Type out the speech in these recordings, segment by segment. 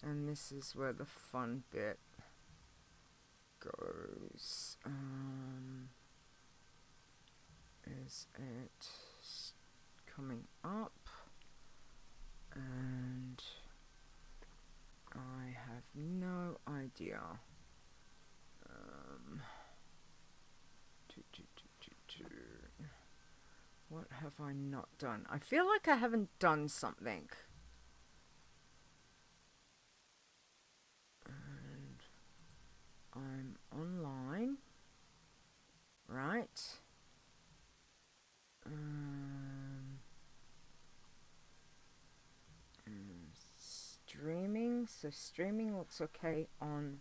And this is where the fun bit goes. Is it coming up? And I have no idea. What have I not done? I feel like I haven't done something. And I'm online. Right. Streaming. So streaming looks okay on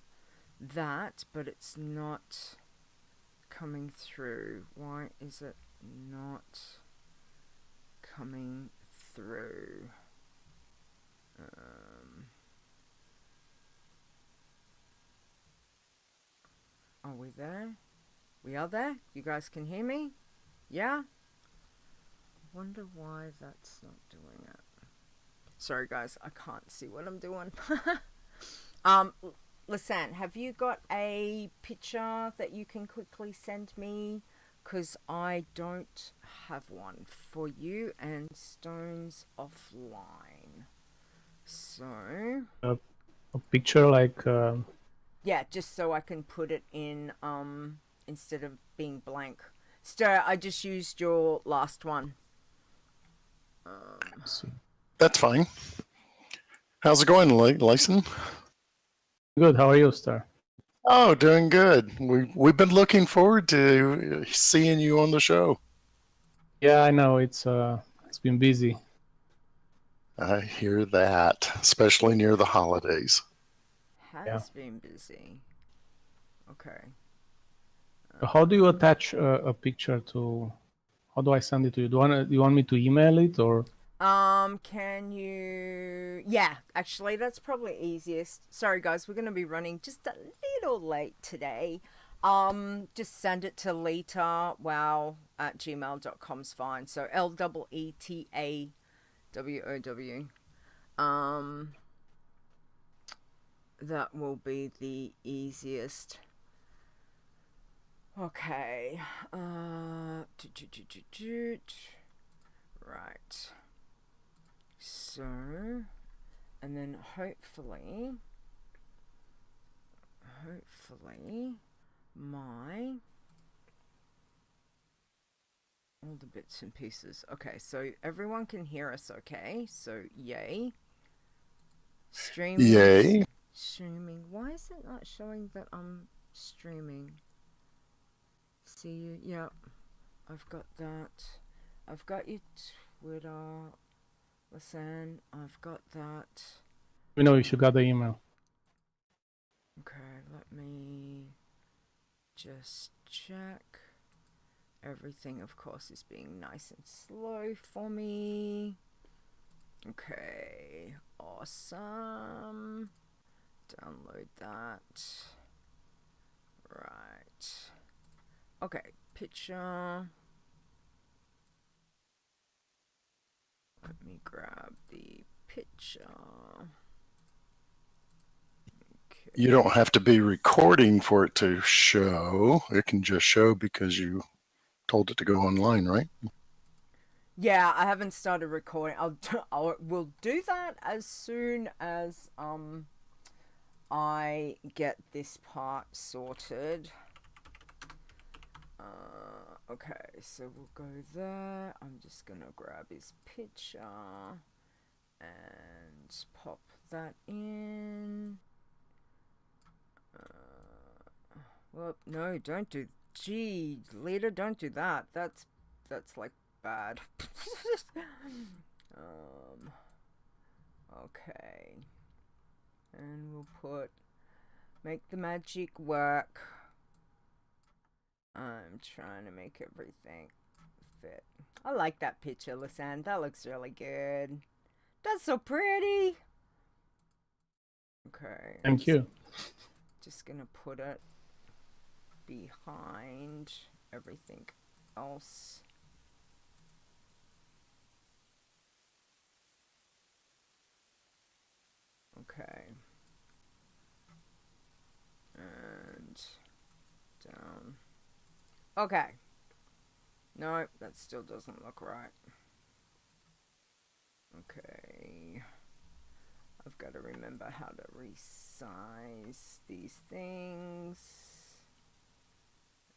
that, but it's not coming through. Why is it not coming through? Are we there? We are there? You guys can hear me? Yeah? I wonder why that's not doing it. Sorry guys, I can't see what I'm doing. Lyssan, have you got a picture that you can quickly send me? Because I don't have one for you, and Stone's offline. So... a picture like... yeah, just so I can put it in, instead of being blank. Ster, I just used your last one. see. That's fine. How's it going, Lyssan? Good, how are you, Star? Oh, doing good. We've been looking forward to seeing you on the show. Yeah, I know, it's been busy. I hear that, especially near the holidays. Has been busy. Okay. How do you attach a picture to... How do I send it to you? Do you want me to email it, or... Can you... yeah, actually, that's probably easiest. Sorry, guys, we're going to be running just a little late today. Just send it to leeta@gmail.com's fine. So LEETAWOW. That will be the easiest. Okay. Right. So, and then hopefully my... all the bits and pieces. Okay, so everyone can hear us okay? So, yay. Streaming. Yay. Streaming. Why is it not showing that I'm streaming? See you. Yep. I've got that. I've got your Twitter. Listen, I've got that. You know if you got the email. Okay, let me just check. Everything, of course, is being nice and slow for me. Okay, awesome. Download that. Right. Okay, picture. Let me grab the picture. Okay. You don't have to be recording for it to show. It can just show because you told it to go online, right? Yeah, I haven't started recording. We'll do that as soon as I get this part sorted. Okay, so we'll go there. I'm just gonna grab his picture and pop that in. Well, no, don't do... gee, Leeta, don't do that. That's like bad. Okay. And we'll put... make the magic work. I'm trying to make everything fit. I like that picture, Lyssan. That looks really good. That's so pretty. Okay. Thank you. Just gonna put it behind everything else. Okay. Okay. No, that still doesn't look right. Okay. I've got to remember how to resize these things.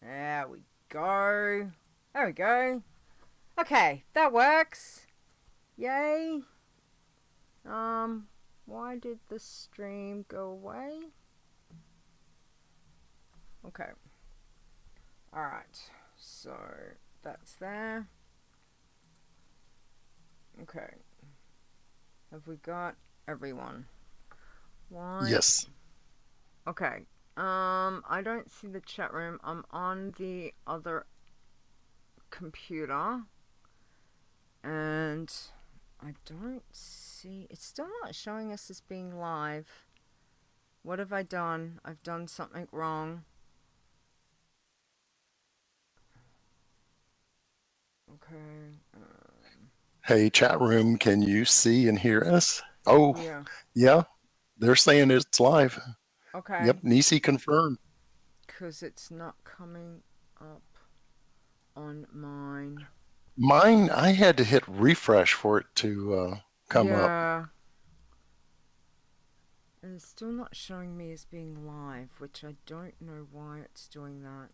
There we go. There we go. Okay, that works. Yay. Why did the stream go away? Okay. Alright, so that's there. Okay. Have we got everyone? Why? Yes. Okay. I don't see the chat room. I'm on the other computer. And I don't see... It's still not showing us as being live. What have I done? I've done something wrong. Okay. Hey, chat room, can you see and hear us? Oh, Yeah. yeah. They're saying it's live. Okay. Yep, Nisi confirmed. Because it's not coming up on mine. Mine, I had to hit refresh for it to come up. Yeah. And it's still not showing me as being live, which I don't know why it's doing that.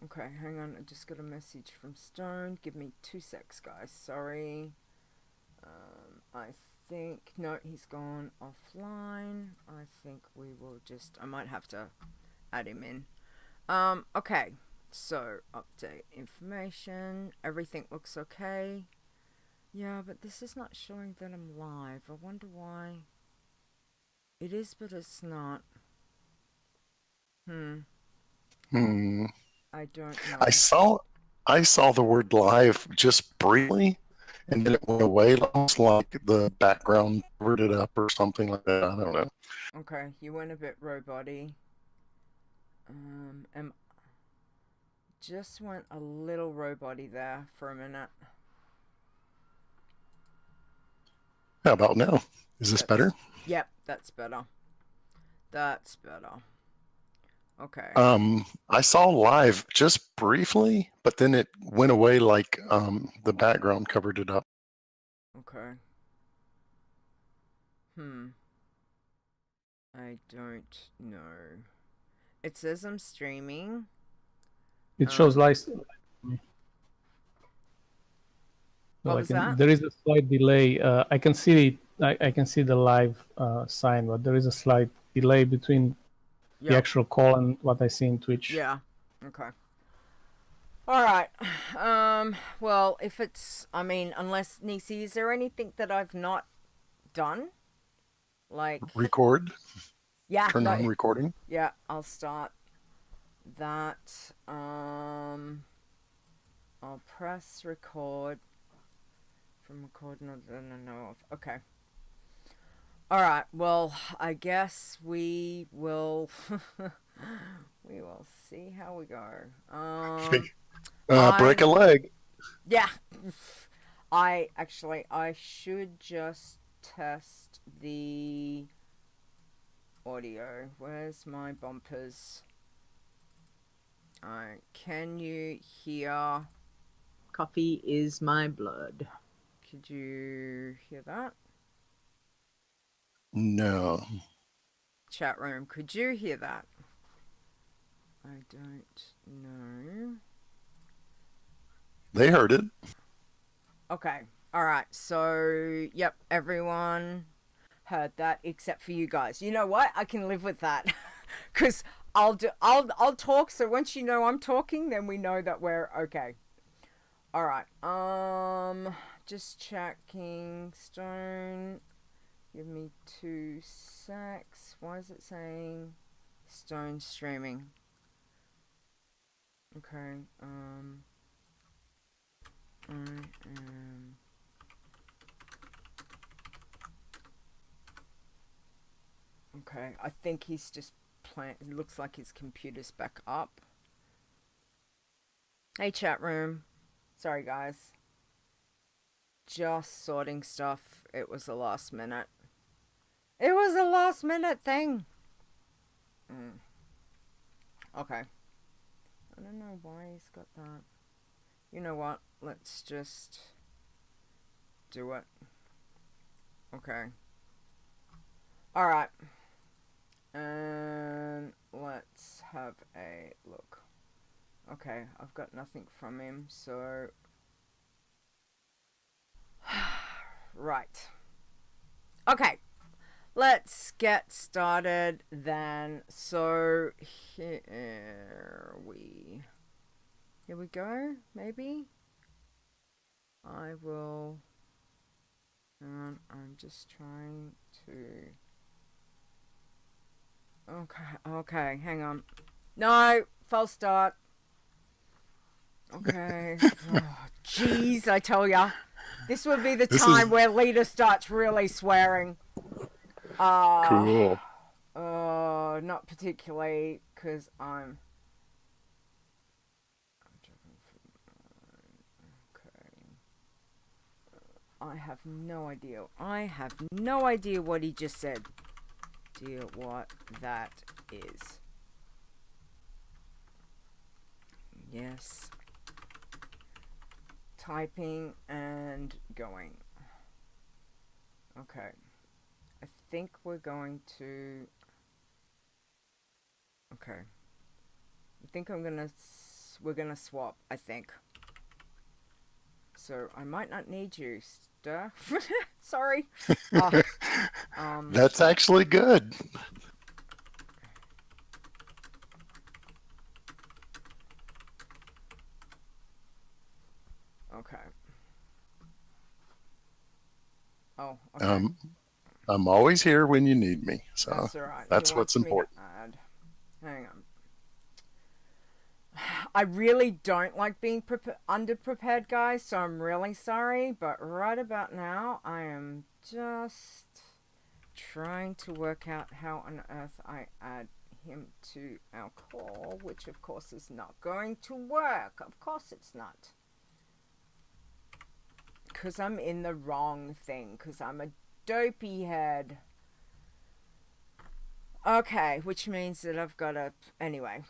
Okay, hang on. I just got a message from Stone. Give me 2 secs, guys. Sorry. I think... No, he's gone offline. I think we will just... I might have to add him in. Okay. So, update information. Everything looks okay. Yeah, but this is not showing that I'm live. I wonder why. It is, but it's not. Hmm. I don't know. I saw the word live just briefly, and then it went away, almost like the background covered it up or something like that. I don't know. Okay, you went a bit robot-y. Just went a little robot-y there for a minute. How about now? Is this better? Yep, that's better. That's better. Okay. I saw live just briefly, but then it went away like the background covered it up. Okay. I don't know. It says I'm streaming. It shows Lyssan. What was that? There is a slight delay. I can see I can see the live sign, but there is a slight delay between the actual call and what I see in Twitch. Yeah. Okay. Alright. Well, if it's... I mean, unless... Nisi, is there anything that I've not done? Like... Record? Yeah. Turn on recording? Yeah, I'll start that. I'll press record from recording that I know of. Okay. Alright, well, I guess we will... we will see how we go. Break a leg. Yeah. I should just test the audio. Where's my bumpers? Alright, can you hear? Coffee is my blood. Could you hear that? No. Chat room, could you hear that? I don't know. They heard it. Okay. Alright, so yep, everyone heard that except for you guys. You know what? I can live with that. Cause I'll talk, so once you know I'm talking, then we know that we're okay. Alright. Just checking. Stone. Give me 2 secs. Why is it saying Stone streaming? Okay. I am... Okay, I think he's just playing. It looks like his computer's back up. Hey, chat room. Sorry, guys. Just sorting stuff. It was the last minute. It was a last minute thing. Okay. I don't know why he's got that. You know what? Let's just do it. Okay. Alright. And let's have a look. Okay, I've got nothing from him, so... Right. Okay. Let's get started then. So, here we go, maybe? I will... I'm just trying to... Okay, hang on. No, false start. Okay. Oh, jeez, I tell ya. This would be the time where Leeta starts really swearing. Cool. Not particularly, because I'm... Okay. I have no idea. I have no idea what he just said. Dear, what that is. Yes. Typing and going. Okay. I think we're going to... Okay. I think we're gonna swap, I think. So, I might not need you, Ster. Sorry. That's actually good. Okay. Oh, okay. I'm always here when you need me, so that's all right. that's what's important. Hang on. I really don't like being underprepared, guys, so I'm really sorry, but right about now, I am just trying to work out how on earth I add him to our call, which of course is not going to work. Of course it's not. Because I'm in the wrong thing, because I'm a dopey head. Okay, which means that I've got to... Anyway.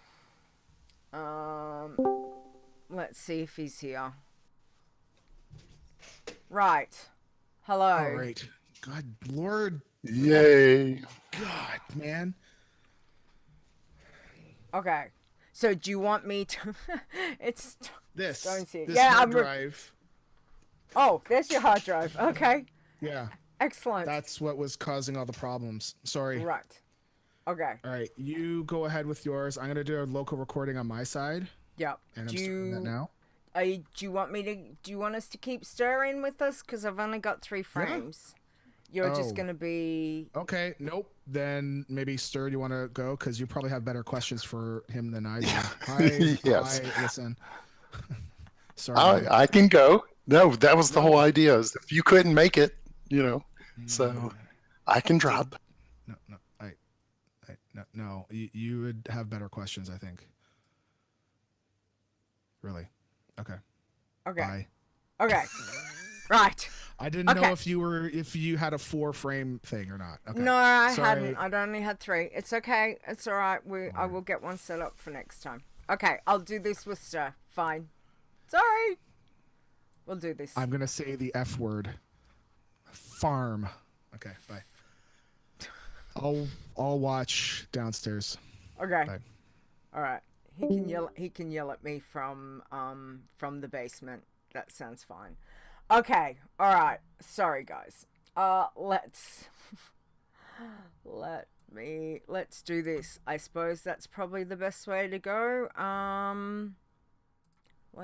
Let's see if he's here. Right. Hello. All right. God, Lord. Yay. God, man. Okay. So do you want me to... It's... This yeah, hard drive. Oh, there's your hard drive. Okay. Yeah. Excellent. That's what was causing all the problems. Sorry. Right. Okay. All right. You go ahead with yours. I'm going to do a local recording on my side. Yep. And I'm starting that now. Do you want us to keep stirring with us? Because I've only got 3 frames. Yeah. You're just going to be... Okay. Nope. Then maybe Stir, you want to go? Because you probably have better questions for him than I do. Hi. Yes. Hi, listen. Sorry. I can go. No, that was the whole idea. Is if you couldn't make it, so I can drop. No. You would have better questions, I think. Really? Okay. Okay. Bye. Okay. Right. I didn't know if you had a 4-frame thing or not. Okay. No, I Sorry. hadn't. I'd only had 3. It's okay. It's all right. I will get one set up for next time. Okay, I'll do this with Stir. Fine. Sorry. We'll do this. I'm gonna say the F word. Farm. Okay. Bye. I'll watch downstairs. Okay. Bye. All right. He can yell at me from the basement. That sounds fine. Okay. All right. Sorry, guys. Let's do this. I suppose that's probably the best way to go.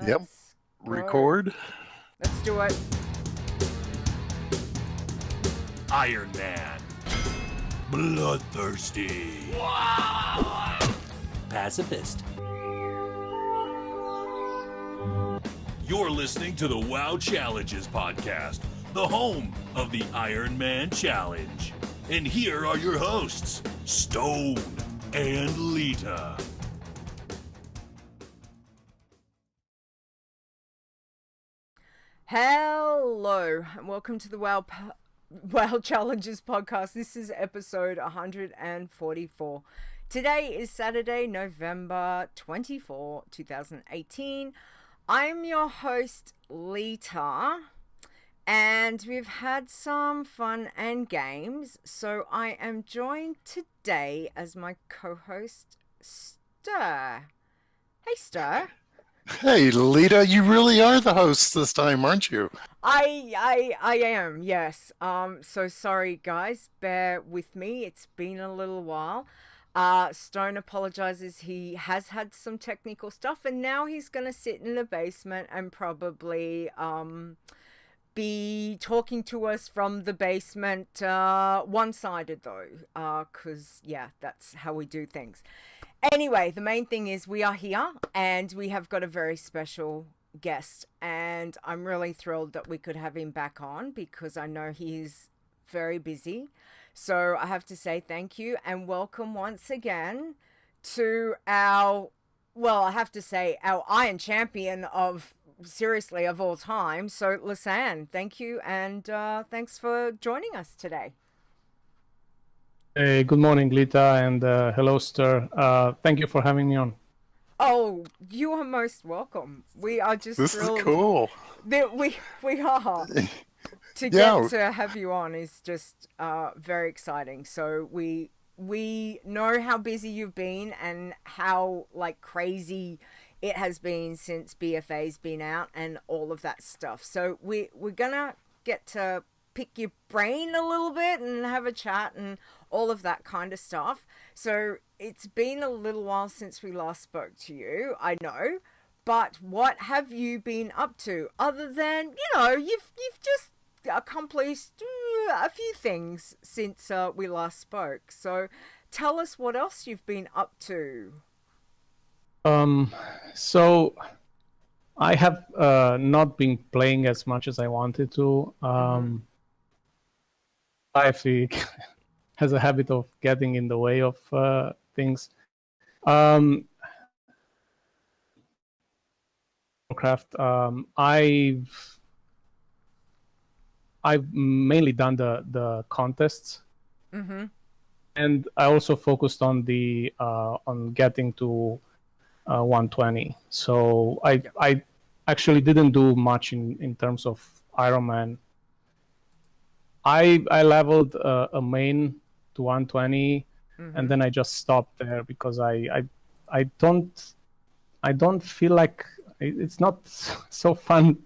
Yep. Go. Record. Let's do it. Iron Man. Bloodthirsty. Pacifist. You're listening to the WoW Challenges podcast, the home of the Iron Man Challenge. And here are your hosts, Stone and Leeta. Hello, and welcome to the WoW Challenges podcast. This is episode 144. Today is Saturday, November 24, 2018. I'm your host, Leeta, and we've had some fun and games. So I am joined today as my co-host, Ster. Hey, Ster. Hey, Lita, you really are the host this time, aren't you? I am, yes. So sorry guys, bear with me. It's been a little while. Stone apologizes. He has had some technical stuff and now he's gonna sit in the basement and probably be talking to us from the basement, one-sided though, cause yeah, that's how we do things. Anyway, the main thing is we are here and we have got a very special guest, and I'm really thrilled that we could have him back on because I know he's very busy. So I have to say thank you and welcome once again to our, well, I have to say our Iron Champion of, seriously, of all time. So Lyssan, thank you, and thanks for joining us today. Hey, good morning, Leeta, and hello, Ster. Thank you for having me on. Oh, you are most welcome. We are just This is thrilled cool. that we are. To Yeah. get to have you on is just very exciting. So we know how busy you've been and how like crazy it has been since BFA's been out and all of that stuff. So we're gonna get to pick your brain a little bit and have a chat and all of that kind of stuff. So it's been a little while since we last spoke to you, I know, but what have you been up to other than, you've just accomplished a few things since we last spoke. So tell us what else you've been up to. So I have not been playing as much as I wanted to. Life has a habit of getting in the way of things. Warcraft. I've mainly done the contests, and I also focused on the on getting to 120. So I actually didn't do much in terms of Iron Man. I leveled a main to 120, and then I just stopped there because I don't feel like it's not so fun.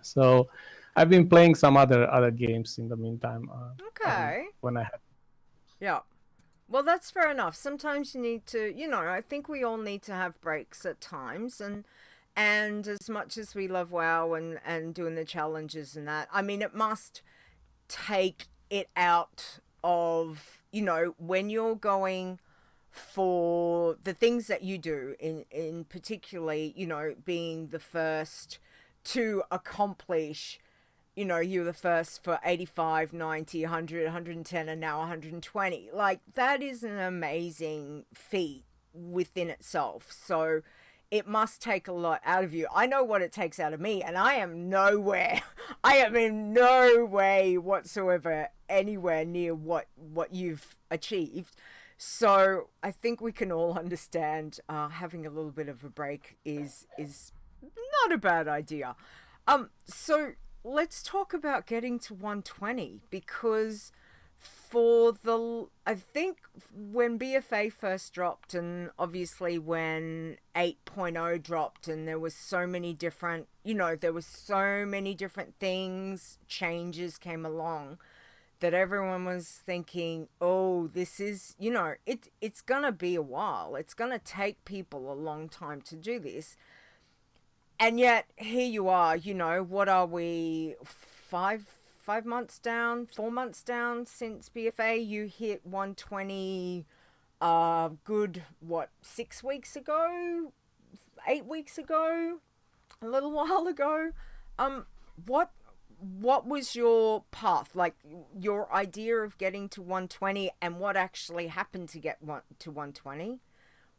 So I've been playing some other games in the meantime. Okay. When I had. Yeah. Well, that's fair enough. Sometimes you need to, I think we all need to have breaks at times, and as much as we love WoW and doing the challenges and that, I mean, it must take it out of, when you're going for the things that you do in particularly, being the first to accomplish, you're the first for 85, 90, 100, 110, and now 120. Like, that is an amazing feat within itself. So it must take a lot out of you. I know what it takes out of me, and I am nowhere. I am in no way whatsoever anywhere near what you've achieved. So I think we can all understand having a little bit of a break is not a bad idea. So let's talk about getting to 120, because I think when BFA first dropped, and obviously when 8.0 dropped, and there was so many different, things, changes came along, that everyone was thinking, oh, this is, it's gonna be a while. It's gonna take people a long time to do this. And yet, here you are, what are we, 4 months down since BFA? You hit 120, good, 6 weeks ago? 8 weeks ago? A little while ago? What was your path, like your idea of getting to 120, and what actually happened to get to 120?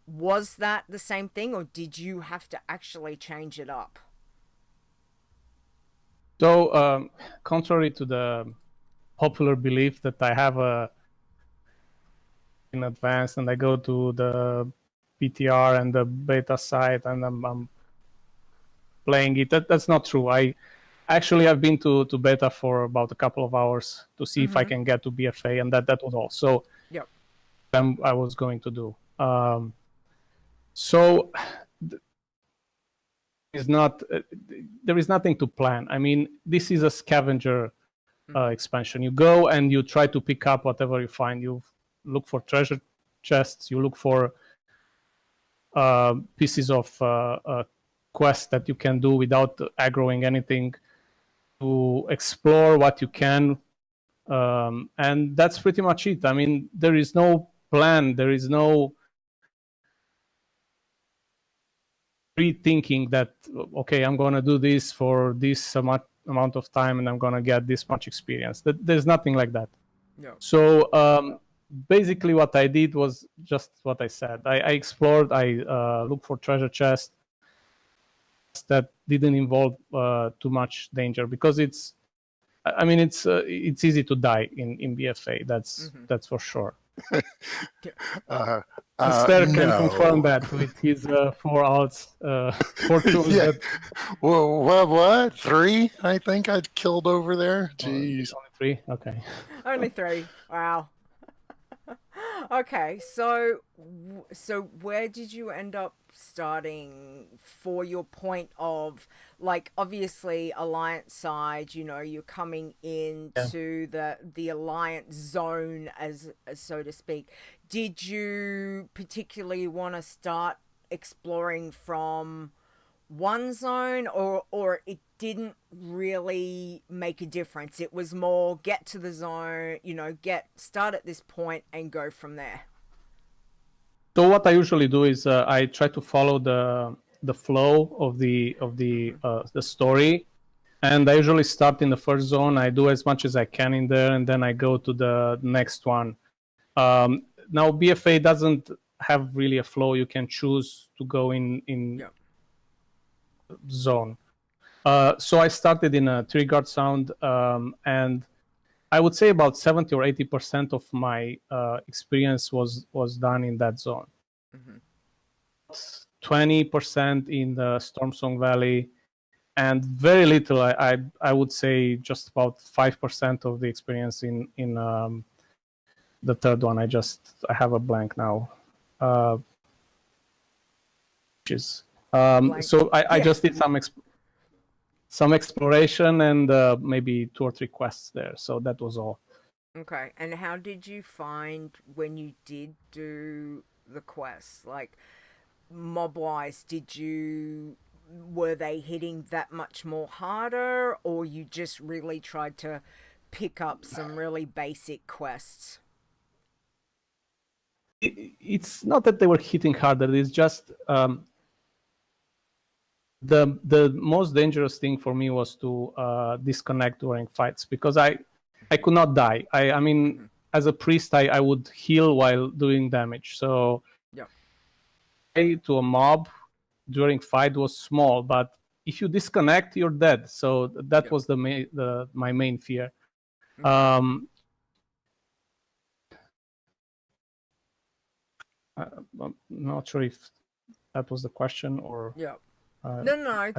Was that the same thing, or did you have to actually change it up? So, contrary to the popular belief that I have in advance, and I go to the PTR and the beta site, and I'm playing it. That's not true. I've been to beta for about a couple of hours to see if I can get to BFA, and that was all. So Yep. I was going to do. So is not there is nothing to plan. I mean, this is a scavenger expansion. You go and you try to pick up whatever you find. You look for treasure chests. You look for pieces of quests that you can do without aggroing anything. To explore what you can, and that's pretty much it. I mean, there is no plan. There is no pre-thinking that, okay, I'm going to do this for this amount of time and I'm going to get this much experience. There's nothing like that. No. So basically what I did was just what I said. I explored. I looked for treasure chests that didn't involve too much danger, because it's easy to die in BFA. That's for sure. Ster can confirm that with his 4 outs, 4 kills. Yeah. Well, what? 3? I think I'd killed over there. Jeez. Only 3. Okay. Only 3. Wow. Okay, so where did you end up starting for your point of, like, obviously Alliance side, you know, you're coming into the Alliance zone, as so to speak. Did you particularly want to start exploring from one zone, or it didn't really make a difference? It was more get to the zone, you know, start at this point and go from there. So what I usually do is I try to follow the flow of the story, and I usually start in the first zone. I do as much as I can in there, and then I go to the next one. Now BFA doesn't have really a flow. You can choose to go in zone. So I started in a Trigard Sound, and I would say about 70 or 80% of my experience was done in that zone. 20% in the Stormsong Valley, and very little. I would say just about 5% of the experience in the third one. I have a blank now. So I just did some exploration and maybe 2 or 3 quests there. So that was all. Okay, and how did you find when you did do the quests? Like, mob-wise, were they hitting that much more harder, or you just really tried to pick up some really basic quests? It's not that they were hitting harder. It's just the most dangerous thing for me was to disconnect during fights, because I could not die. I mean, as a priest, I would heal while doing damage. So to a mob during fight was small, but if you disconnect, you're dead. So that was my main fear. I'm not sure if that was the question or. No,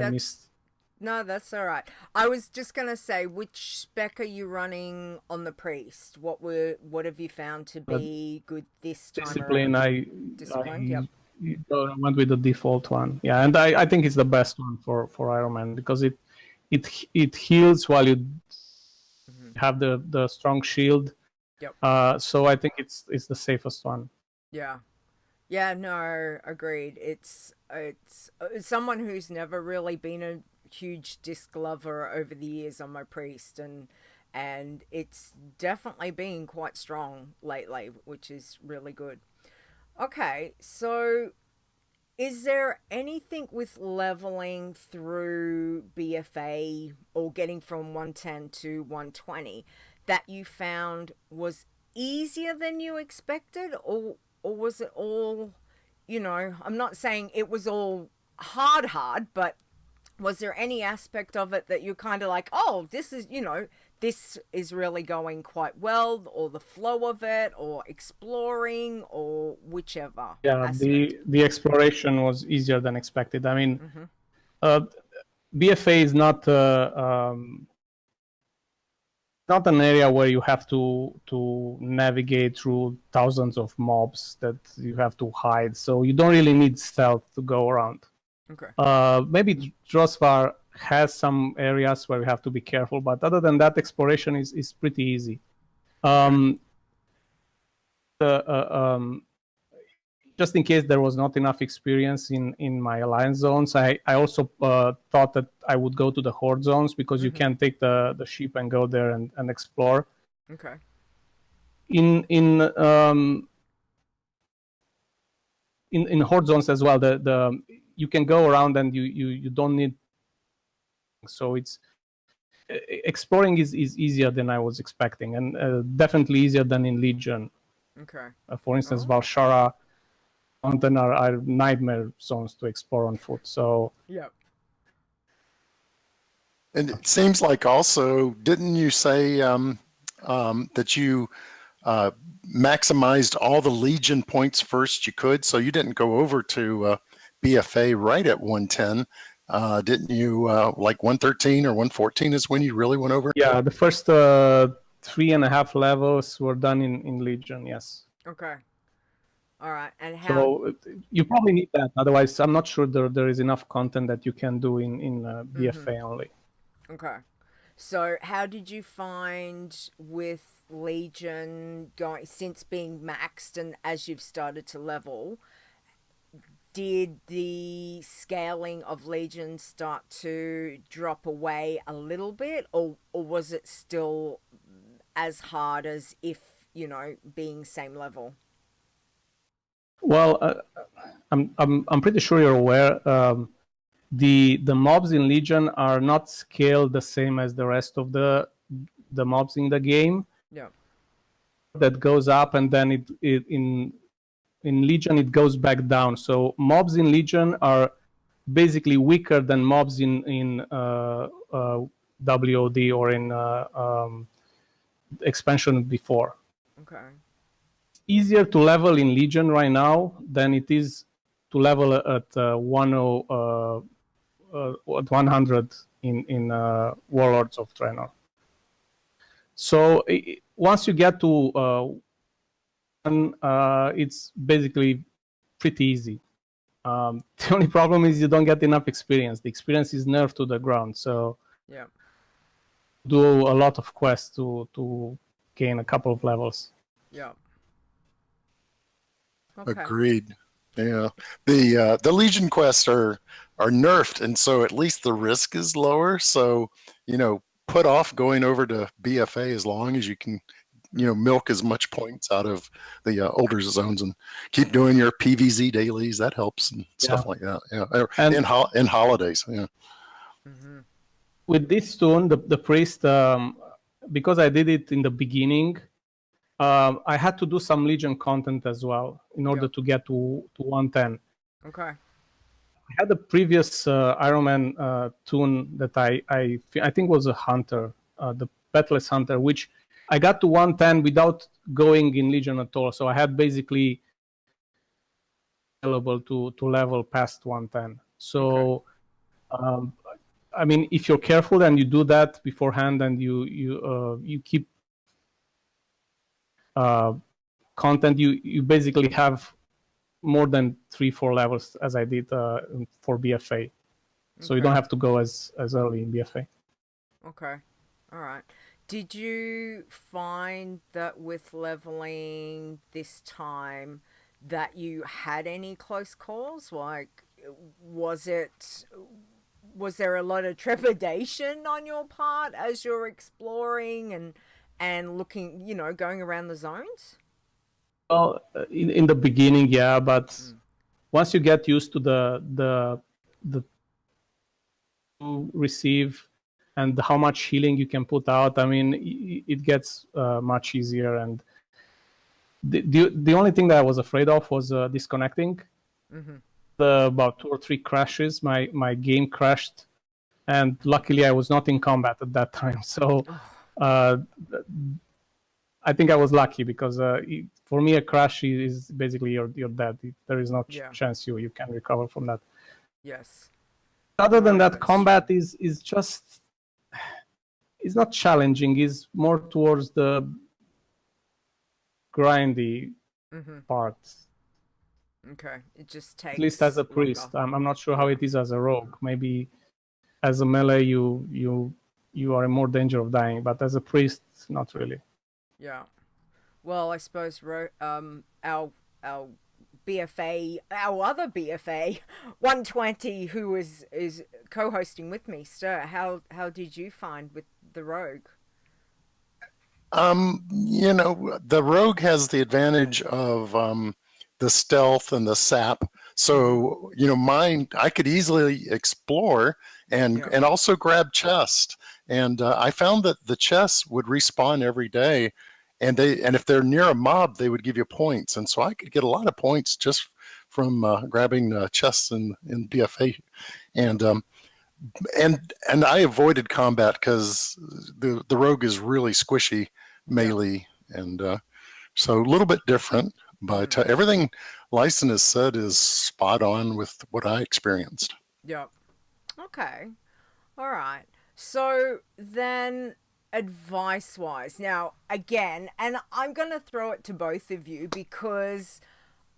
that's all right. I was just gonna say, which spec are you running on the priest? What have you found to be good this time Discipline. around? Discipline. I went with the default one. Yeah, and I think it's the best one for Iron Man, because it heals while you have the strong shield. So I think it's the safest one. Yeah, no, agreed. It's someone who's never really been a huge disc lover over the years on my priest, and it's definitely been quite strong lately, which is really good. Okay, so is there anything with leveling through BFA or getting from 110 to 120 that you found was easier than you expected, or was it all, you know, I'm not saying it was all hard, but was there any aspect of it that you're kind of like, oh, this is, you know, this is really going quite well, or the flow of it, or exploring, or whichever. Yeah, aspect. the exploration was easier than expected. I mean, BFA is not not an area where you have to navigate through thousands of mobs that you have to hide. So you don't really need stealth to go around. Okay. Maybe Drosvar has some areas where you have to be careful, but other than that, exploration is pretty easy. Just in case there was not enough experience in my alliance zones, I also thought that I would go to the horde zones, because you can take the ship and go there and explore. Okay. In horde zones as well, the you can go around and you don't need. So it's exploring is easier than I was expecting, and definitely easier than in Legion. Okay. For instance, Valshara Mountain are nightmare zones to explore on foot. So yeah. And it seems like also, didn't you say that you maximized all the Legion points first you could? So you didn't go over to BFA right at 110. Didn't you, like 113 or 114 is when you really went over? Yeah, the first 3.5 levels were done in Legion, yes. Okay. All right. And how? So you probably need that. Otherwise, I'm not sure there is enough content that you can do in BFA only. Okay. So how did you find with Legion going, since being maxed and as you've started to level, did the scaling of Legion start to drop away a little bit, or was it still as hard as if, you know, being same level? Well, I'm pretty sure you're aware. The mobs in Legion are not scaled the same as the rest of the mobs in the game. Yeah. That goes up, and then in Legion it goes back down. So mobs in Legion are basically weaker than mobs in WOD or in expansion before. Okay. Easier to level in Legion right now than it is to level at 100 in Warlords of Draenor. So once you get to it's basically pretty easy. The only problem is you don't get enough experience. The experience is nerfed to the ground, so yeah, do a lot of quests to gain a couple of levels. Yeah. Okay. Agreed. Yeah, the Legion quests are nerfed, and so at least the risk is lower. So, you know, put off going over to BFA as long as you can, you know, milk as much points out of the older zones, and keep doing your PVZ dailies. That helps and stuff like that. Yeah, and in holidays. Yeah. Mm-hmm. With this tune, the priest, because I did it in the beginning, I had to do some Legion content as well in order to get to 110. Okay. I had a previous Iron Man tune that I think was a Hunter, the Petless Hunter, which I got to 110 without going in Legion at all. So I had basically available to level past 110. So, I mean, if you're careful and you do that beforehand, and you keep content, you basically have more than 3-4 levels, as I did for BFA. So you don't have to go as early in BFA. Okay. All right. Did you find that with leveling this time that you had any close calls? Like, was there a lot of trepidation on your part as you're exploring and looking, you know, going around the zones? Well, in the beginning, yeah, but once you get used to the receive and how much healing you can put out, I mean, it gets much easier. And the only thing that I was afraid of was disconnecting. Mm-hmm. About 2 or 3 crashes, my game crashed, and luckily I was not in combat at that time. So uh, I think I was lucky because for me a crash is basically you're dead. There is no chance you can recover from that. Yes. Other than that, that's combat is just is not challenging. Is more towards the grindy part. Okay, it just takes. At least as a priest, I'm not sure how it is as a rogue. Maybe as a melee, you are in more danger of dying, but as a priest, not really. Yeah. Well, I suppose our BFA, our other BFA, 120, who is co-hosting with me, Stir. How did you find with the rogue? The rogue has the advantage of the stealth and the sap. So, mine, I could easily explore and also grab chest. And I found that the chests would respawn every day, and if they're near a mob, they would give you points. And so I could get a lot of points just from grabbing chests in BFA. And I avoided combat because the rogue is really squishy melee, and so a little bit different. But everything Lyssan has said is spot on with what I experienced. Yep. Okay. All right. So then, advice-wise, now again, and I'm gonna throw it to both of you because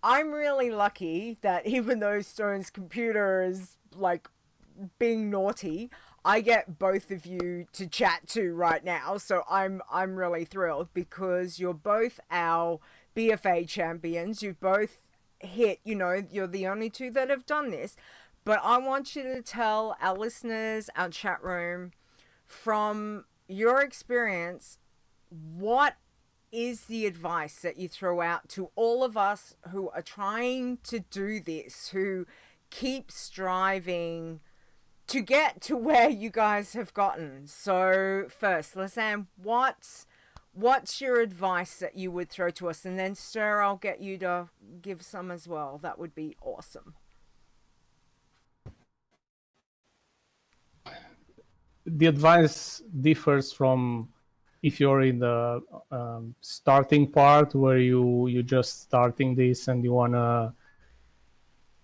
I'm really lucky that even though Stone's computer is like being naughty, I get both of you to chat to right now, so I'm really thrilled because you're both our BFA champions. You've both hit, you're the only two that have done this. But I want you to tell our listeners, our chat room, from your experience, what is the advice that you throw out to all of us who are trying to do this, who keep striving to get to where you guys have gotten? So first, Lyssan, what's your advice that you would throw to us? And then Stir, I'll get you to give some as well. That would be awesome. The advice differs from if you're in the starting part where you just starting this and you wanna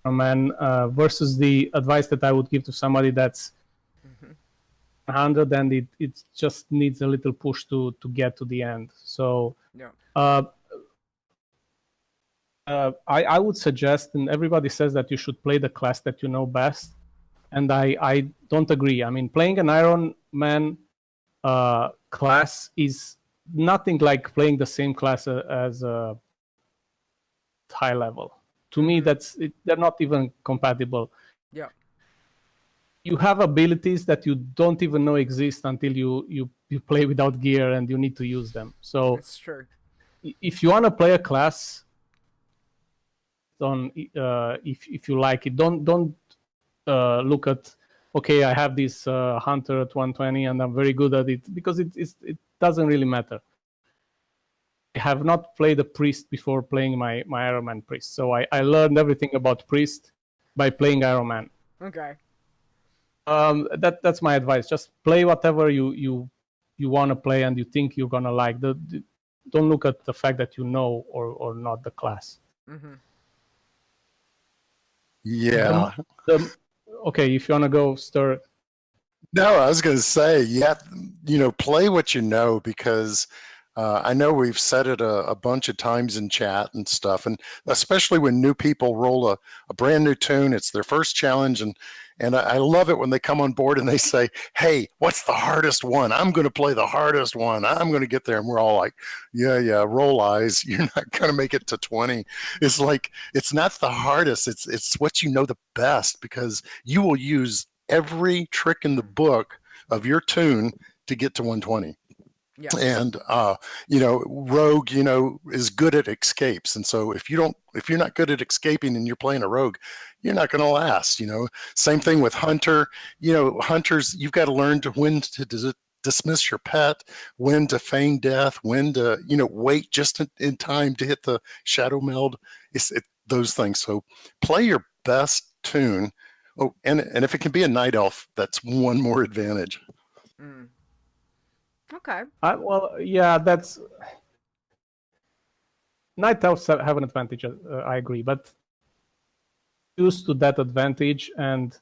versus the advice that I would give to somebody that's 100 and it just needs a little push to get to the end. So I would suggest, and everybody says that you should play the class that you know best, and I don't agree. I mean, playing an Iron Man class is nothing like playing the same class as a high level. To me, they're not even compatible. Yeah. You have abilities that you don't even know exist until you play without gear and you need to use them. So that's true. If you want to play a class, if you like it, don't look at, okay, I have this hunter at 120 and I'm very good at it, because it doesn't really matter. I have not played a priest before playing my Iron Man priest, so I learned everything about priest by playing Iron Man. Okay. That's my advice. Just play whatever you want to play and you think you're gonna like. Don't look at the fact that you know or not the class. Yeah. Okay, if you want to go, Stir. No, I was going to say, play what you know, because I know we've said it a bunch of times in chat and stuff, and especially when new people roll a brand new tune, it's their first challenge, and I love it when they come on board and they say, hey, what's the hardest one? I'm going to play the hardest one. I'm going to get there. And we're all like, yeah, roll eyes. You're not going to make it to 20. It's like, it's not the hardest. It's what you know the best, because you will use every trick in the book of your tune to get to 120. Yeah. And rogue, is good at escapes, and so if you're not good at escaping and you're playing a rogue, you're not going to last. Same thing with hunter. Hunters, you've got to learn to when to dismiss your pet, when to feign death, when to wait just in time to hit the shadow meld. Those things. So play your best tune. Oh, and if it can be a night elf, that's one more advantage. Okay. Well, yeah, that's night elves have an advantage. I agree, but used to that advantage, and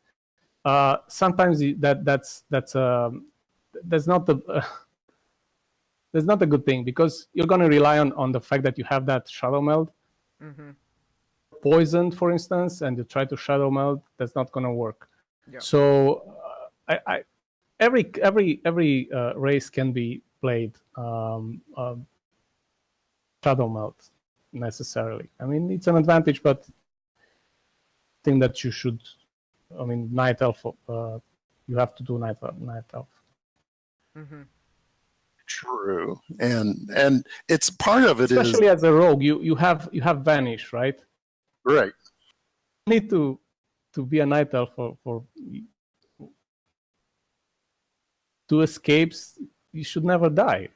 sometimes that's not a that's not a good thing, because you're going to rely on the fact that you have that shadow meld. Mm-hmm. Poisoned, for instance, and you try to shadow meld, that's not going to work. Yep. So every race can be played shadow meld necessarily. I mean, it's an advantage, but I think that you should. I mean, night elf. You have to do night elf. Mm-hmm. True, and it's part of it Especially is as a rogue, you have vanish, right? right. You need to be a night elf for 2 escapes. You should never die,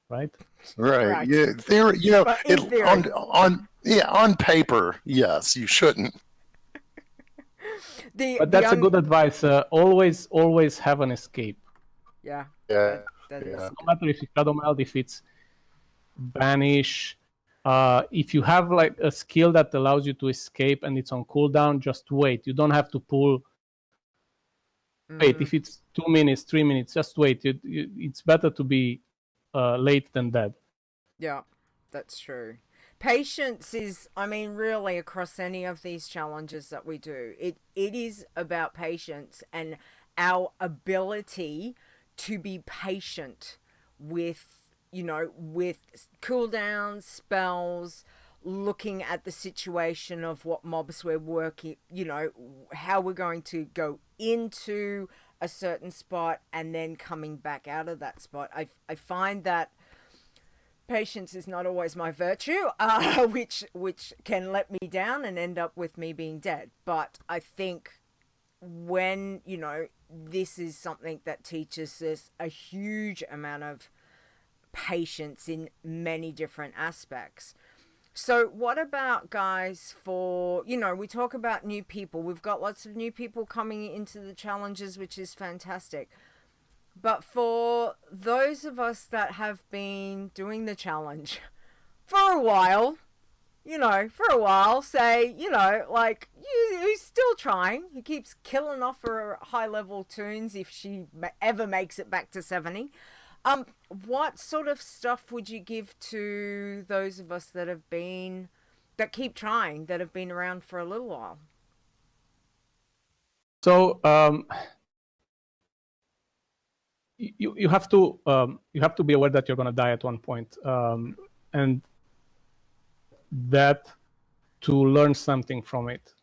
right? Right. Right. Yeah. There. You know, But in it, theory. on paper, yes, you shouldn't. But that's a good advice. Always have an escape. Yeah. Yeah. That is. Yeah. No matter if it's shadow meld, if it's vanish, if you have like a skill that allows you to escape and it's on cooldown, just wait. You don't have to pull. Wait, if it's 2 minutes, 3 minutes, just wait. It's better to be late than dead. Yeah, that's true. Patience is, I mean, really across any of these challenges that we do, it is about patience and our ability to be patient with, with cooldowns, spells, looking at the situation of what mobs we're working, how we're going to go into a certain spot and then coming back out of that spot. I find that patience is not always my virtue, which can let me down and end up with me being dead. But I think when, this is something that teaches us a huge amount of patience in many different aspects. So what about, guys, for, we talk about new people. We've got lots of new people coming into the challenges, which is fantastic. But for those of us that have been doing the challenge for a while, say, like, who's still trying, who keeps killing off her high-level tunes if she ever makes it back to 70. What sort of stuff would you give to those of us that keep trying, that have been around for a little while? So you have to be aware that you're going to die at one point, and that to learn something from it.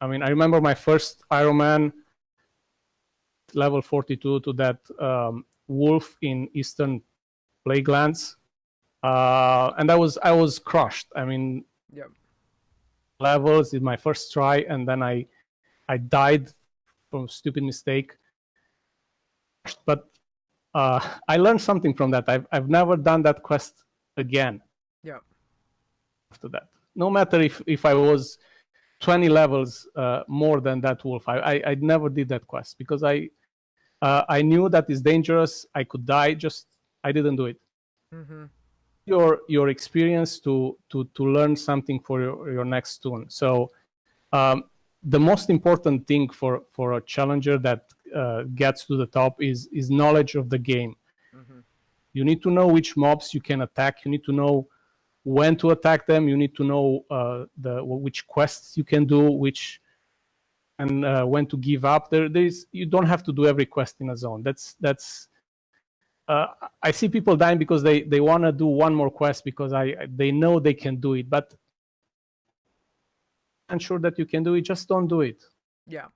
I mean, I remember my first Ironman, level 42, to that wolf in Eastern Plaguelands, and I was crushed. I mean, Yep. levels in my first try, and then I died from a stupid mistake. But I learned something from that. I've never done that quest again. Yep. After that, no matter if I was 20 levels more than that wolf, I never did that quest, because I knew that it's dangerous. I could die. Just I didn't do it. Mm-hmm. Your experience to learn something for your next tune. So the most important thing for a challenger that gets to the top is knowledge of the game. Mm-hmm. You need to know which mobs you can attack. You need to know when to attack them. You need to know which quests you can do, and when to give up. You don't have to do every quest in a zone. That's I see people dying because they want to do one more quest because they know they can do it, but I'm sure that you can do it. Just don't do it. Yeah.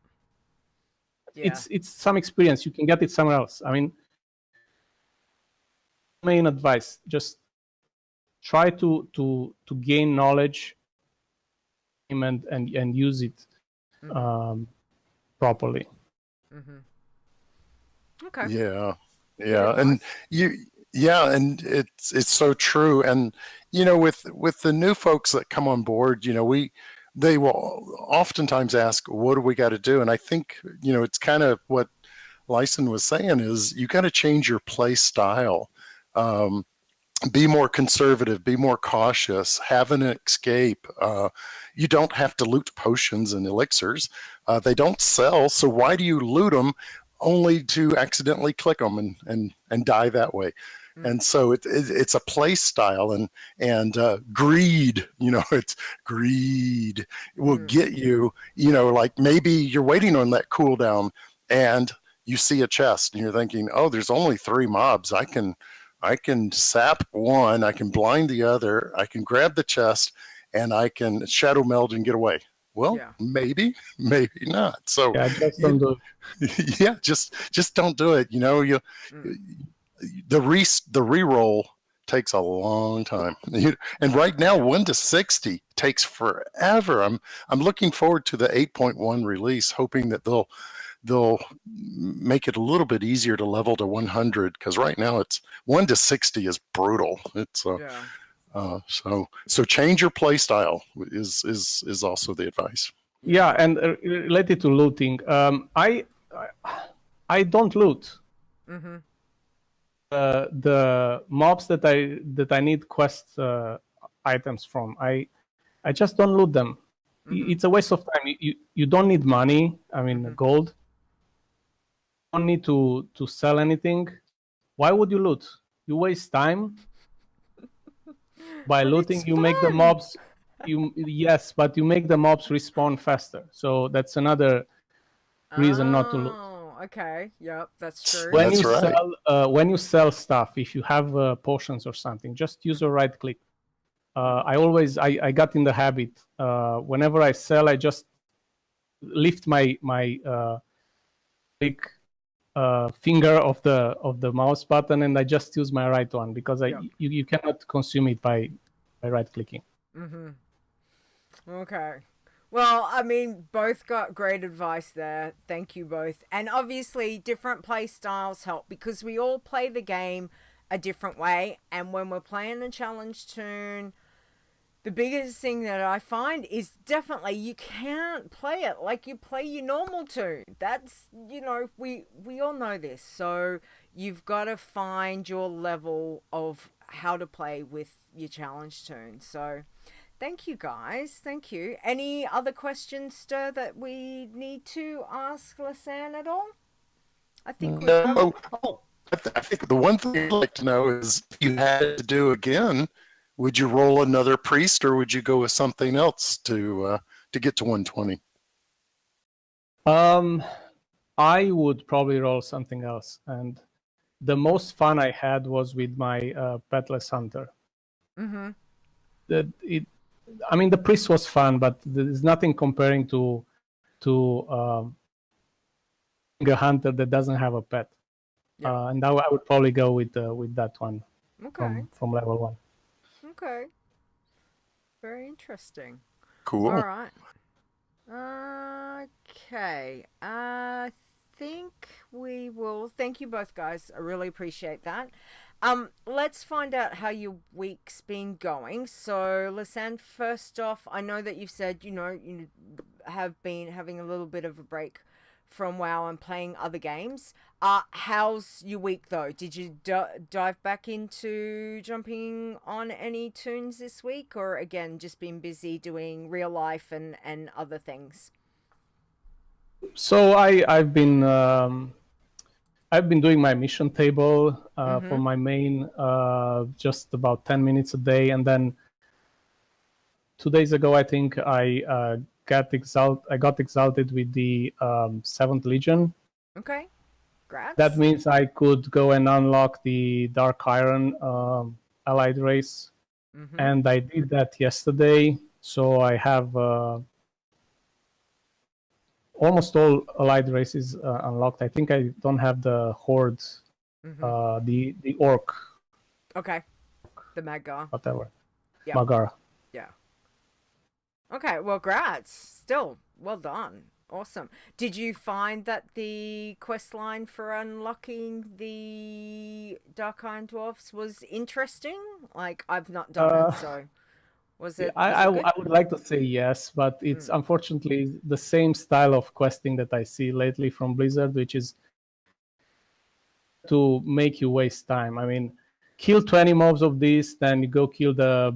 It's some experience. You can get it somewhere else. I mean, main advice: just try to gain knowledge and use it properly. Mm-hmm. Okay. Yeah, and and it's so true. And with the new folks that come on board, they will oftentimes ask, what do we got to do? And I think, it's kind of what Lyssan was saying, is you got to change your play style. Be more conservative, be more cautious, have an escape. You don't have to loot potions and elixirs. They don't sell, so why do you loot them only to accidentally click them and die that way? And so it's a play style, and greed, it's greed will get you, like maybe you're waiting on that cooldown and you see a chest and you're thinking, oh, there's only 3 mobs. I can sap one, I can blind the other, I can grab the chest, and I can shadow meld and get away. Well, maybe not. So yeah, just don't do it. Yeah, just don't do it. The reroll takes a long time, and right now 1 to 60 takes forever. I'm looking forward to the 8.1 release, hoping that they'll make it a little bit easier to level to 100, because right now it's 1 to 60 is brutal. It's so change your play style is also the advice. Yeah, and related to looting, I don't loot. The mobs that I need quest items from, I just don't loot them. It's a waste of time. You don't need money. I mean, gold. You don't need to sell anything. Why would you loot? You waste time. By looting, you make the mobs. Yes, but you make the mobs respawn faster. So that's another reason not to loot. Oh, okay. Yep, that's true. When you sell stuff, if you have potions or something, just use a right click. I got in the habit. Whenever I sell, I just lift my click finger of the mouse button, and I just use my right one, because you cannot consume it by right clicking. Okay. Well, I mean, both got great advice there. Thank you both. And obviously, different play styles help, because we all play the game a different way. And when we're playing a challenge toon, the biggest thing that I find is definitely you can't play it like you play your normal toon. That's, we all know this. So you've got to find your level of how to play with your challenge toon. So thank you, guys. Thank you. Any other questions, Ster, that we need to ask Lyssan at all? I think no. I think the one thing I'd like to know is, if you had to do again, would you roll another priest, or would you go with something else to get to 120? I would probably roll something else, and the most fun I had was with my Petless Hunter. The priest was fun, but there's nothing comparing to a hunter that doesn't have a pet. And I would probably go with that one from level 1. Okay. Very interesting. Cool. All right. Okay. I think we will. Thank you both, guys. I really appreciate that. Let's find out how your week's been going. So, Lyssan, first off, I know that you've said, you have been having a little bit of a break from WoW and playing other games. How's your week, though? Did you dive back into jumping on any toons this week, or again just been busy doing real life and other things? So I've been doing my mission table for my main, just about 10 minutes a day, and then 2 days ago I think I got exalted with the 7th Legion. Okay, congrats. That means I could go and unlock the Dark Iron allied race, and I did that yesterday. So I have almost all allied races unlocked. I think I don't have the Horde, the Orc. Okay, the Maggar. Whatever. Yeah. Maggar. Yeah. Okay, well, congrats. Still, well done. Awesome. Did you find that the quest line for unlocking the Dark Iron Dwarfs was interesting? Like, I've not done it, so was it? I would like to say yes, but it's unfortunately the same style of questing that I see lately from Blizzard, which is to make you waste time. I mean, kill 20 mobs of this, then you go kill the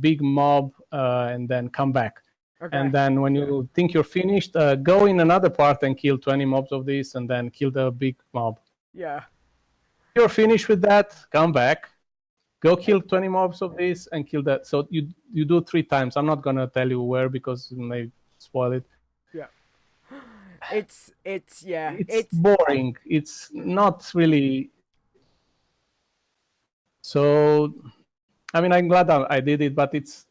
big mob, and then come back. Okay. And then when you think you're finished, go in another part and kill 20 mobs of this, and then kill the big mob. Yeah. If you're finished with that, come back, go kill 20 mobs of this, and kill that. So you do 3 times. I'm not gonna tell you where because it may spoil it. Yeah. It's boring. It's not really. So, I mean, I'm glad I did it, but it's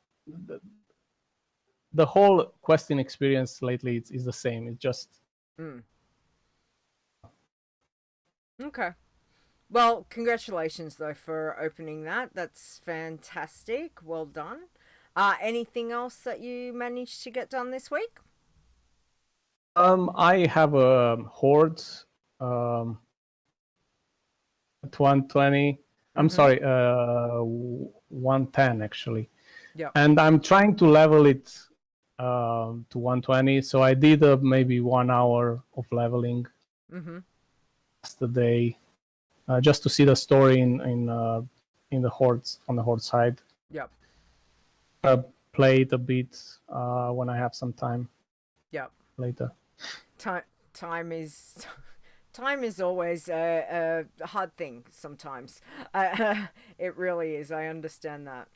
the whole questing experience lately is the same. It's just. Okay. Well, congratulations though for opening that. That's fantastic. Well done. Anything else that you managed to get done this week? I have a horde at 120. I'm sorry, 110 actually. Yeah. And I'm trying to level it to 120. So I did maybe 1 hour of leveling yesterday, just to see the story in the hordes on the horde side. Yep. Play it a bit when I have some time. Yep. Later. Time is always a hard thing sometimes. It really is. I understand that.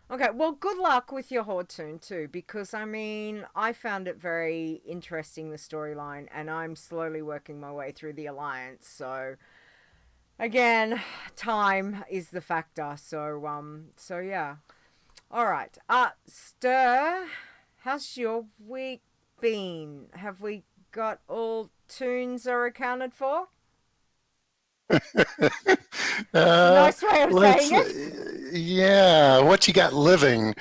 Okay, well, good luck with your horde toon too, because I mean, I found it very interesting, the storyline, and I'm slowly working my way through the alliance. So, again, time is the factor. So yeah. All right. Ster, how's your week been? Have we got all toons are accounted for? Nice way of saying it. Yeah, what you got living?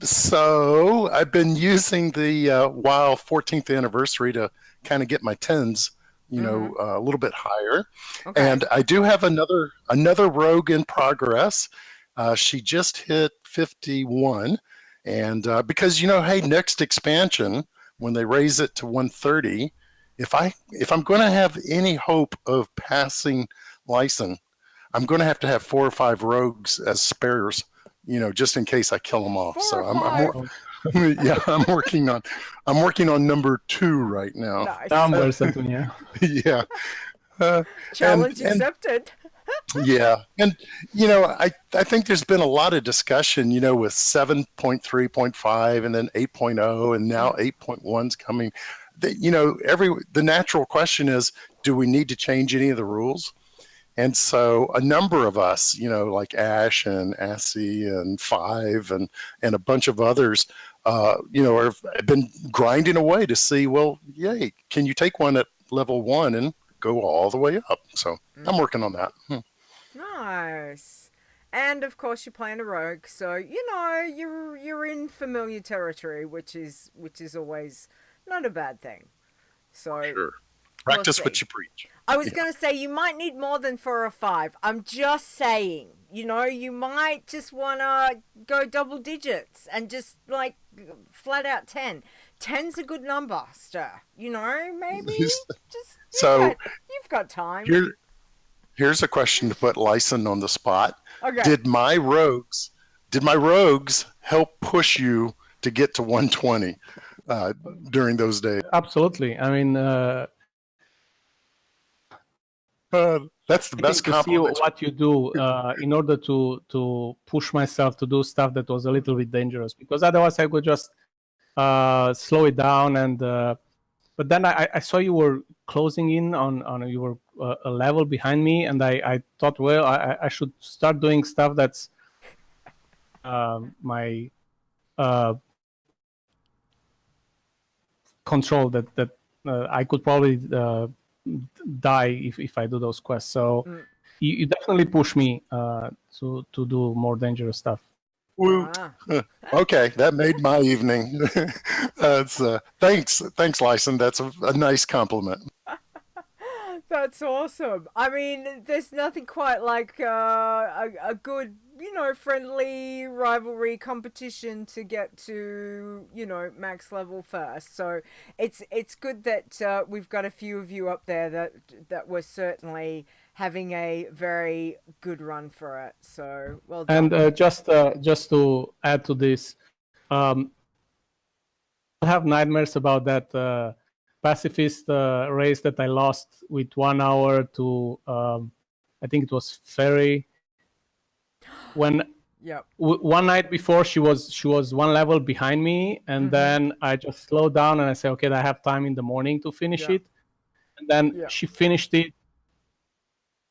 So I've been using the WoW 14th anniversary to kind of get my tens, a little bit higher. Okay. And I do have another rogue in progress. She just hit 51, and because hey, next expansion when they raise it to 130, if I'm going to have any hope of passing Lyssan, I'm going to have 4 or 5 rogues as spares, just in case I kill them off. So I'm working on number 2 right now. Nice. Numbers, yeah. Yeah. Challenge accepted. Yeah. And, I think there's been a lot of discussion, with 7.3.5 and then 8.0 and now 8.1's coming. The natural question is, do we need to change any of the rules? And so a number of us, like Ash and Assy and Five and a bunch of others, have been grinding away to see, well, yay, can you take one at level 1 and go all the way up? So I'm working on that. Nice. And of course you're playing a rogue, so you're in familiar territory, which is always not a bad thing. So sure. Practice what you preach. I was going to say, you might need more than 4 or 5. I'm just saying, you might just want to go double digits and just like flat out 10. 10's a good number, Ster. Maybe just you've got time. Here's a question to put Lyssan on the spot. Okay. Did my rogues help push you to get to 120 during those days? Absolutely. I mean, that's the best compliment. To see what you do in order to push myself to do stuff that was a little bit dangerous, because otherwise I would just slow it down. And but then I saw you were closing in on you were a level behind me, and I thought, well, I should start doing stuff that's my control that I could probably die if I do those quests. So you definitely push me to do more dangerous stuff. Okay, that made my evening. That's thanks, Lyssan. That's a nice compliment. That's awesome. I mean, there's nothing quite like a good, friendly rivalry competition to get to, max level first. So it's good that we've got a few of you up there that were certainly having a very good run for it. So well done. And just to add to this, I have nightmares about that pacifist race that I lost with 1 hour to I think it was Ferry. When Yep. One night before, she was one level behind me, and then I just slowed down and I said, okay, I have time in the morning to finish it, and then she finished it.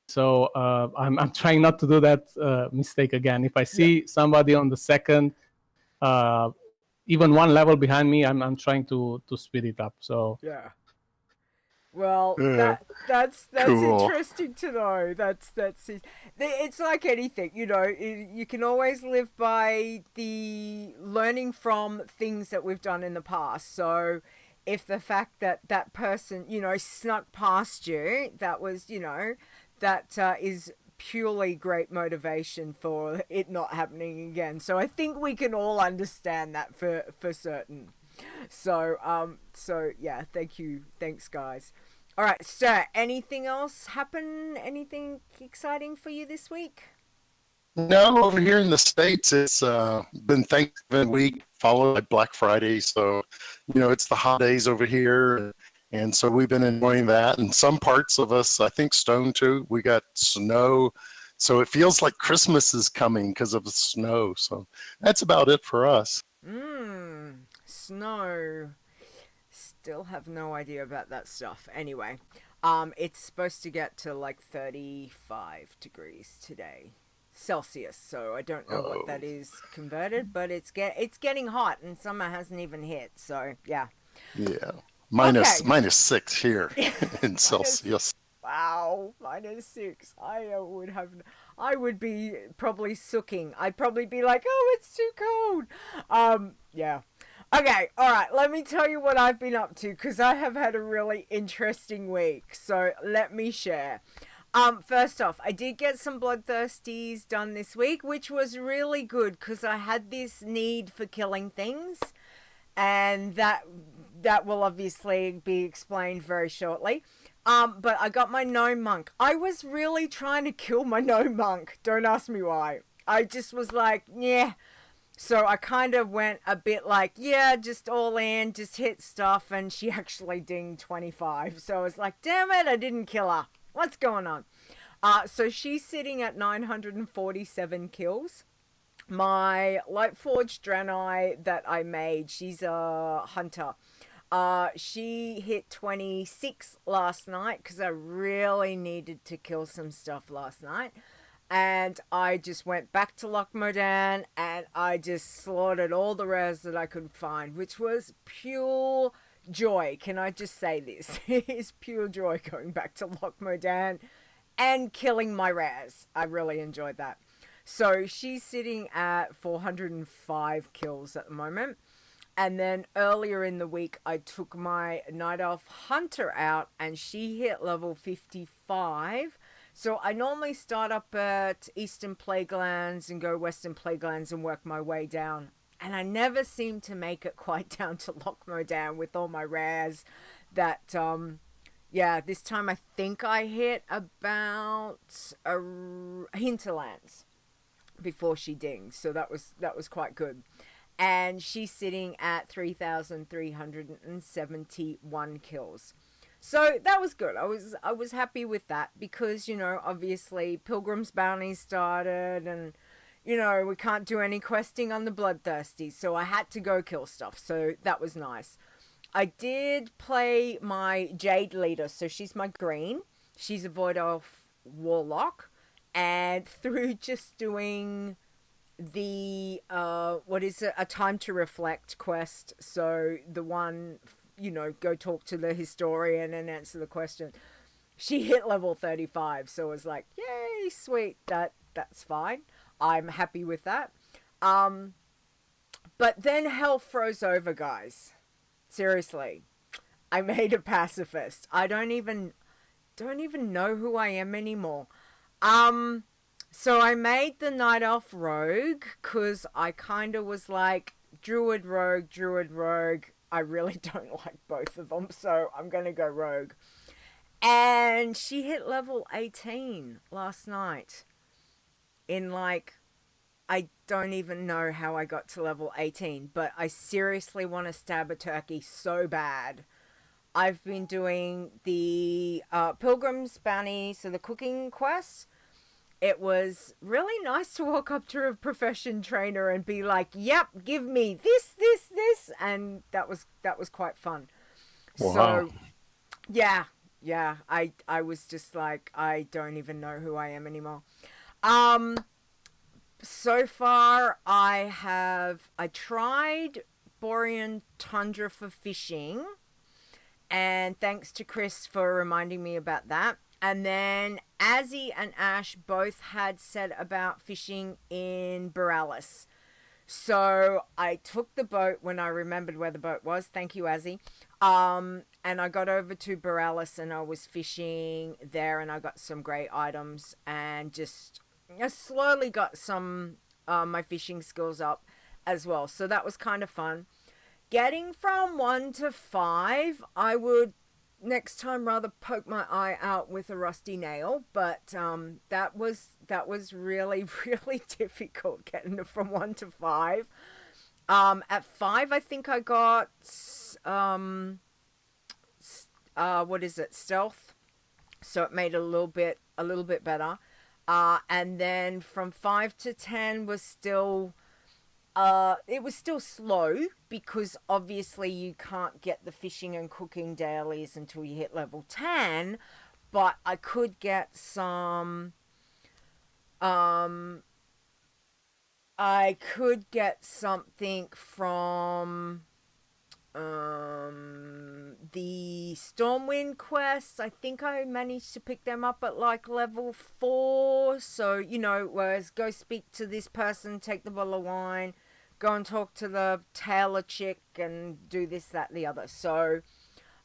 So I'm trying not to do that mistake again. If I see somebody on the second, even one level behind me, I'm trying to speed it up. So yeah. Well, Yeah. that's Cool. interesting to know. That's it. It's like anything, you know. You can always live by the learning from things that we've done in the past. So, if the fact that that person, you know, snuck past you, that was, you know, that is purely great motivation for it not happening again. So I think we can all understand that for certain. So yeah, thanks guys. All right, Sir, anything else happen? Anything exciting for you this week? No, over here in the States, it's been Thanksgiving week followed by Black Friday. So, it's the holidays over here. And so we've been enjoying that. And some parts of us, I think Stone too, we got snow. So it feels like Christmas is coming because of the snow. So that's about it for us. Snow. Still have no idea about that stuff. Anyway, it's supposed to get to like 35 degrees today. Celsius, so I don't know what that is converted, but it's getting hot and summer hasn't even hit, so yeah. Yeah. Minus 6 here in Celsius. Wow, -6. I would be probably sooking. I'd probably be like, oh, it's too cold. Yeah. Okay, alright, let me tell you what I've been up to, because I have had a really interesting week, so let me share. First off, I did get some bloodthirsties done this week, which was really good, because I had this need for killing things, and that will obviously be explained very shortly. But I got my gnome monk. I was really trying to kill my gnome monk, don't ask me why. I just was like, yeah. So I kind of went a bit like, yeah, just all in, just hit stuff, and she actually dinged 25. So I was like, damn it, I didn't kill her. What's going on? So she's sitting at 947 kills. My Lightforged Draenei that I made, she's a hunter. She hit 26 last night because I really needed to kill some stuff last night. And I just went back to Lochmodan and I just slaughtered all the rares that I could find, which was pure joy. Can I just say this? It is pure joy going back to Lochmodan and killing my rares. I really enjoyed that. So she's sitting at 405 kills at the moment. And then earlier in the week, I took my Night Elf Hunter out and she hit level 55. So I normally start up at Eastern Plaguelands and go Western Plaguelands and work my way down. And I never seem to make it quite down to Lochmodan with all my rares that, yeah, this time I think I hit about Hinterlands before she dinged. So that was quite good. And she's sitting at 3,371 kills. So that was good. I was happy with that because, obviously Pilgrim's bounty started and, we can't do any questing on the bloodthirsty. So I had to go kill stuff. So that was nice. I did play my Jade leader. So she's my green. She's a Void Elf Warlock. And through just doing the, a time to reflect quest. So the one, go talk to the historian and answer the question. She hit level 35, so I was like, yay, sweet, that's fine. I'm happy with that. But then hell froze over, guys. Seriously. I made a pacifist. I don't even know who I am anymore. So I made the Night Elf Rogue, because I kind of was like, Druid Rogue. I really don't like both of them, so I'm going to go Rogue. And she hit level 18 last night. In like, I don't even know how I got to level 18, but I seriously want to stab a turkey so bad. I've been doing the Pilgrim's bounty, so the cooking quests. It was really nice to walk up to a profession trainer and be like, "Yep, give me this," and that was quite fun. Wow. So, yeah, I was just like, I don't even know who I am anymore. So far, I tried Borean Tundra for fishing, and thanks to Chris for reminding me about that. And then Azzy and Ash both had said about fishing in Borealis. So I took the boat when I remembered where the boat was. Thank you, Azzy. And I got over to Borealis and I was fishing there and I got some great items and just I slowly got some my fishing skills up as well. So that was kind of fun. Getting from 1 to 5, I would next time rather poke my eye out with a rusty nail, but that was really really difficult getting from 1 to 5. At 5 I think I got what is it, stealth, so it made it a little bit better. And then from 5 to 10 was still it was still slow because obviously you can't get the fishing and cooking dailies until you hit level 10, but I could get some I could get something from the Stormwind quests. I think I managed to pick them up at like level 4. So, you know, whereas go speak to this person, take the bottle of wine, go and talk to the tailor chick and do this, that, the other. So,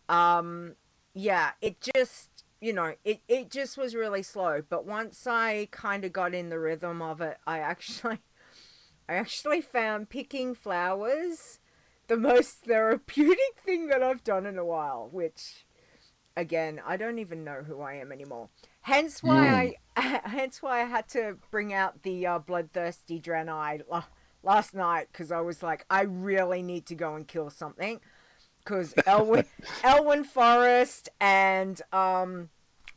yeah, it just, you know, it just was really slow. But once I kind of got in the rhythm of it, I actually found picking flowers the most therapeutic thing that I've done in a while, which, again, I don't even know who I am anymore. Hence why I had to bring out the bloodthirsty Draenei last night, because I was like, I really need to go and kill something, because Elwyn Forest and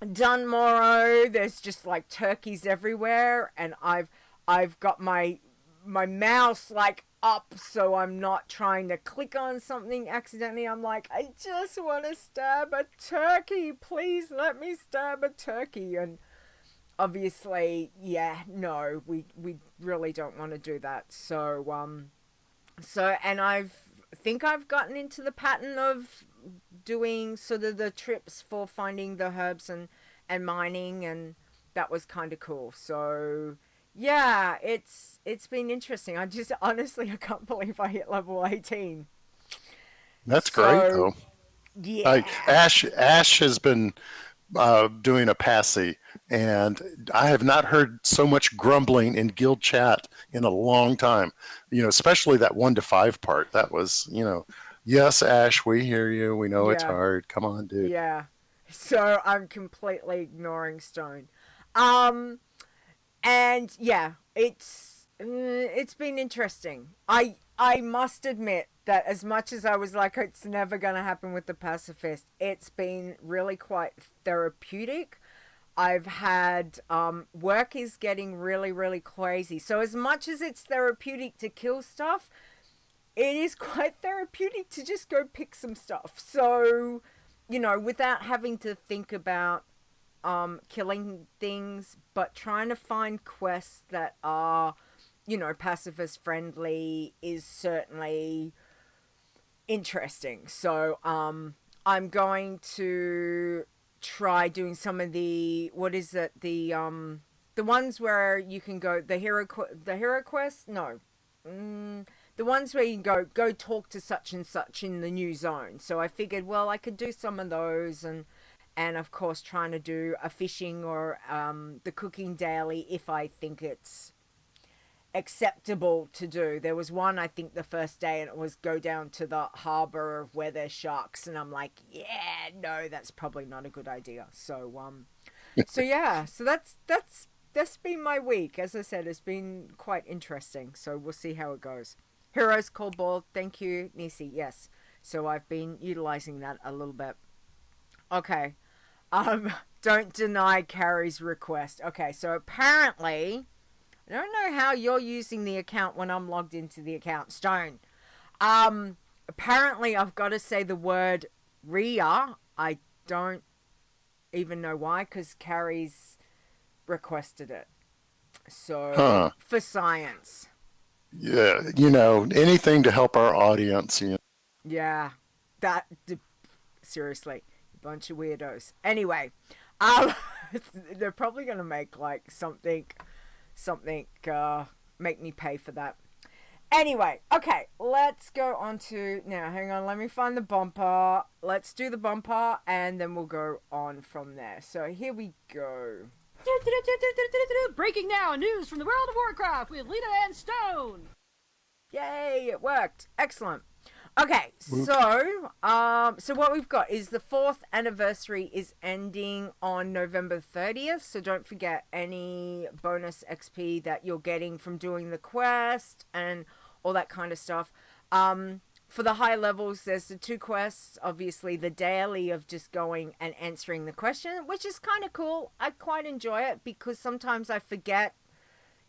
Dunmorrow, there's just like turkeys everywhere, and I've got my mouse like up so I'm not trying to click on something accidentally. I'm like, I just want to stab a turkey, please let me stab a turkey. And obviously, yeah, no, we really don't want to do that. So and I think I've gotten into the pattern of doing sort of the trips for finding the herbs and mining, and that was kind of cool. So yeah, it's been interesting. I just honestly I can't believe I hit level 18. That's great though. Yeah. Ash has been doing a passy, and I have not heard so much grumbling in guild chat in a long time. You know, especially that 1 to 5 part. That was, you know, yes, Ash, we hear you. We know it's hard. Come on, dude. Yeah. So I'm completely ignoring Stone. And yeah, it's been interesting. I must admit that as much as I was like, it's never going to happen with the pacifist, it's been really quite therapeutic. I've had work is getting really really crazy. So as much as it's therapeutic to kill stuff, it is quite therapeutic to just go pick some stuff. So, you know, without having to think about killing things, but trying to find quests that are, you know, pacifist friendly is certainly interesting. So I'm going to try doing some of the, what is it, the ones where you can go, the hero quest, no, the ones where you can go talk to such and such in the new zone. So I figured, well, I could do some of those, and of course trying to do a fishing or the cooking daily if I think it's acceptable to do. There was one, I think, the first day, and it was go down to the harbor where there's sharks, and I'm like, yeah, no, that's probably not a good idea. So yeah, so that's been my week. As I said, it's been quite interesting, so we'll see how it goes. Heroes Call Ball, thank you, Nisi. Yes, so I've been utilizing that a little bit. Okay, don't deny Carrie's request. Okay, so apparently, I don't know how you're using the account when I'm logged into the account, Stone. Apparently I've got to say the word Rhea. I don't even know why, because Carrie's requested it. So, for science. Yeah, anything to help our audience. Yeah, seriously, a bunch of weirdos. Anyway, they're probably going to make like something, make me pay for that. Anyway, okay, let's go on to, now hang on, let me find the bumper. Let's do the bumper and then we'll go on from there. So here we go. Breaking now, news from the world of Warcraft with Leeta and Stone. Yay, it worked. Excellent. Okay, so what we've got is the 4th anniversary is ending on November 30th. So don't forget any bonus XP that you're getting from doing the quest and all that kind of stuff. For the high levels, there's the 2 quests, obviously the daily of just going and answering the question, which is kind of cool. I quite enjoy it because sometimes I forget,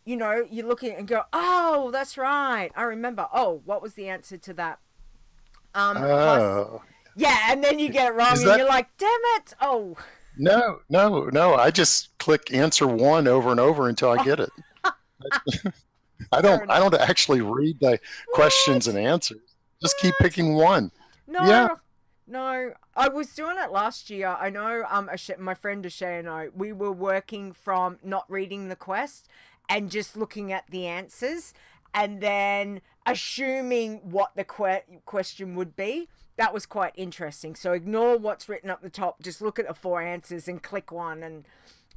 you look at it and go, oh, that's right, I remember. Oh, what was the answer to that? Plus, yeah, and then you get it wrong and you're like, damn it. Oh. No. I just click answer 1 over and over until I get it. I don't actually read the questions and answers. Just keep picking one. No, I was doing it last year. I know my friend Ashay and I, we were working from not reading the quest and just looking at the answers and then assuming what the question would be. That was quite interesting. So ignore what's written up the top. Just look at the 4 answers and click one.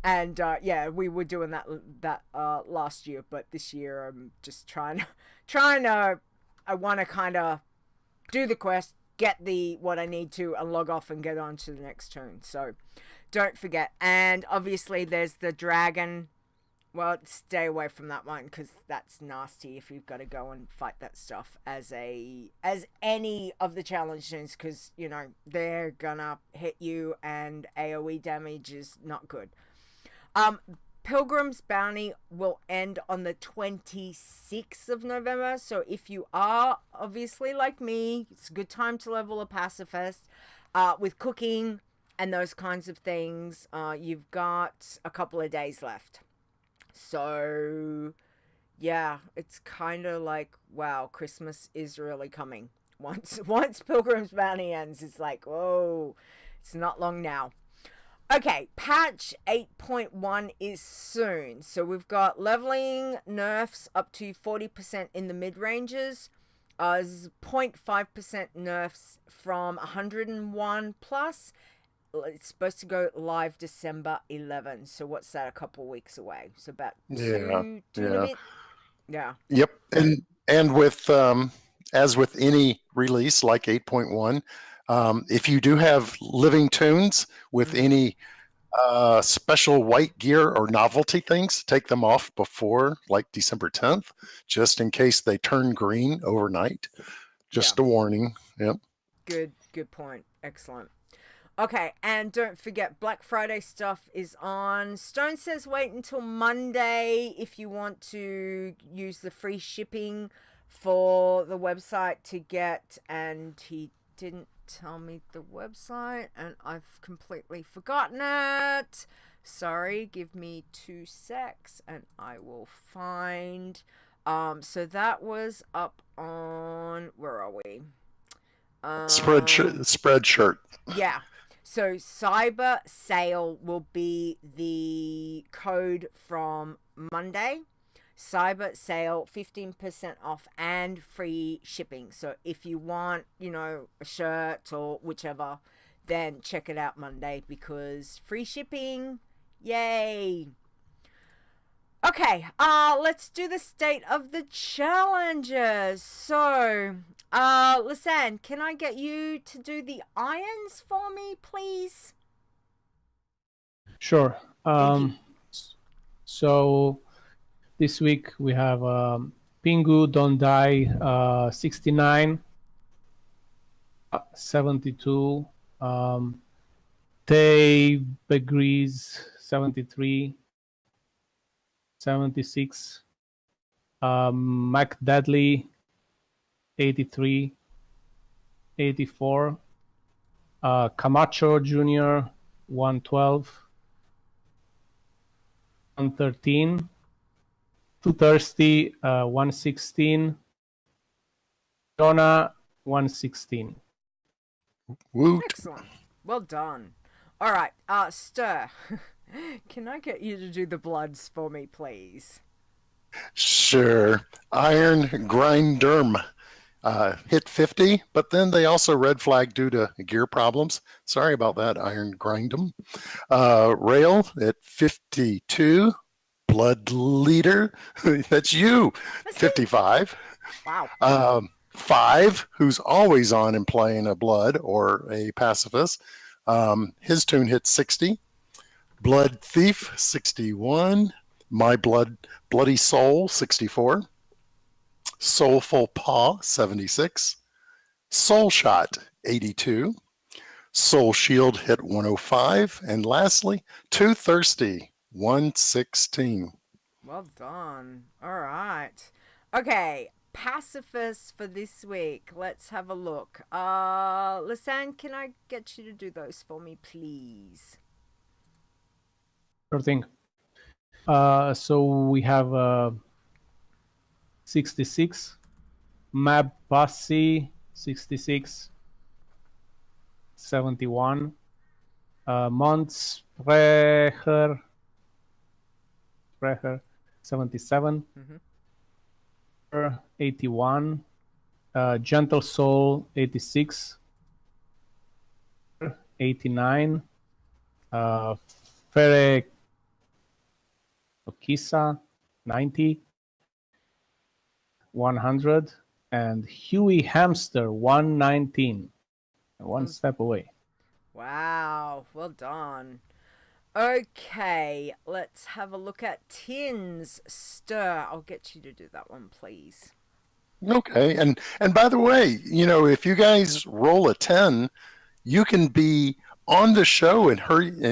And yeah, we were doing that last year. But this year I'm just trying to, I want to kind of do the quest, get what I need to, and log off and get on to the next turn. So don't forget. And obviously there's the dragon. Well, stay away from that one because that's nasty if you've got to go and fight that stuff as any of the challenge zones, because they're gonna hit you and AoE damage is not good. Pilgrim's Bounty will end on the 26th of November. So if you are obviously like me, it's a good time to level a pacifist with cooking and those kinds of things. You've got a couple of days left. So yeah, it's kind of like, wow, Christmas is really coming. Once Pilgrim's Bounty ends, it's like, whoa, it's not long now. Okay, patch 8.1 is soon. So we've got leveling nerfs up to 40% in the mid-ranges. 0.5% nerfs from 101 plus. It's supposed to go live December 11. So what's that, a couple weeks away? So about two and a bit? Yeah. Yep. And with as with any release like 8.1, if you do have living tunes with any special white gear or novelty things, take them off before like December 10th, just in case they turn green overnight. Just a warning. Yep. Good point. Excellent. Okay, and don't forget, Black Friday stuff is on. Stone says wait until Monday if you want to use the free shipping for the website to get, and he didn't tell me the website, and I've completely forgotten it. Sorry, give me 2 secs, and I will find. So that was up on, where are we? Spreadshirt. Yeah. So Cyber Sale will be the code from Monday. Cyber Sale, 15% off and free shipping. So if you want, a shirt or whichever, then check it out Monday because free shipping. Yay. Okay, let's do the state of the challenges. So, Lyssan, can I get you to do the irons for me, please? Sure. Thank you. So this week we have Pingu Don't Die 69, 72, Tay Begrees 73, 76, Mac Dudley 83, 84, Camacho Jr. 112, 113, Too Thirsty 116, Jonah 116. Woot. Excellent. Well done. All right, Stir, can I get you to do the bloods for me, please? Sure. Iron Grinderm hit 50, but then they also red flagged due to gear problems. Sorry about that, Iron Grindem. Rail at 52. Blood Leader, that's you, That's 55. Wow. 5, who's always on and playing a Blood or a Pacifist. His tune hit 60. Blood Thief, 61. My Bloody Soul, 64. Soulful Paw, 76. Soul Shot, 82. Soul Shield hit 105. And lastly, Too Thirsty, 116. Well done. All right. Okay, pacifists for this week. Let's have a look. Lyssan, can I get you to do those for me, please? Sure thing. So we have 66, Mab Bassi 66, 71, Montsprecher 77, 81, Gentle Soul 86, 89, Fere Okisa 90, 100, and Huey Hamster 119. One step away. Wow, well done. Okay, let's have a look at Tins. Stir, I'll get you to do that one, please. Okay, and by the way, you know, if you guys roll a 10, you can be on the show and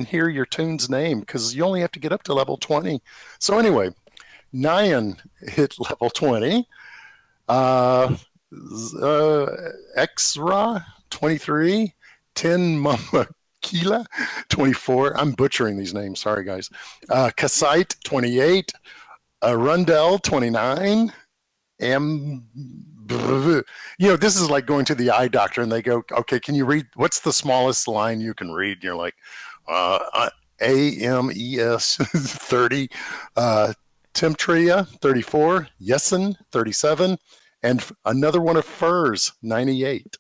hear your tune's name, because you only have to get up to level 20. So anyway, Nyan hit level 20. Exra 23. 10 Mama Kila 24. I'm butchering these names. Sorry, guys. Kasite 28. Rundell 29. You know, this is like going to the eye doctor and they go, okay, can you read, what's the smallest line you can read? And you're like, AMES 30, Timtria 34, Yessen 37, and another one of Furs 98.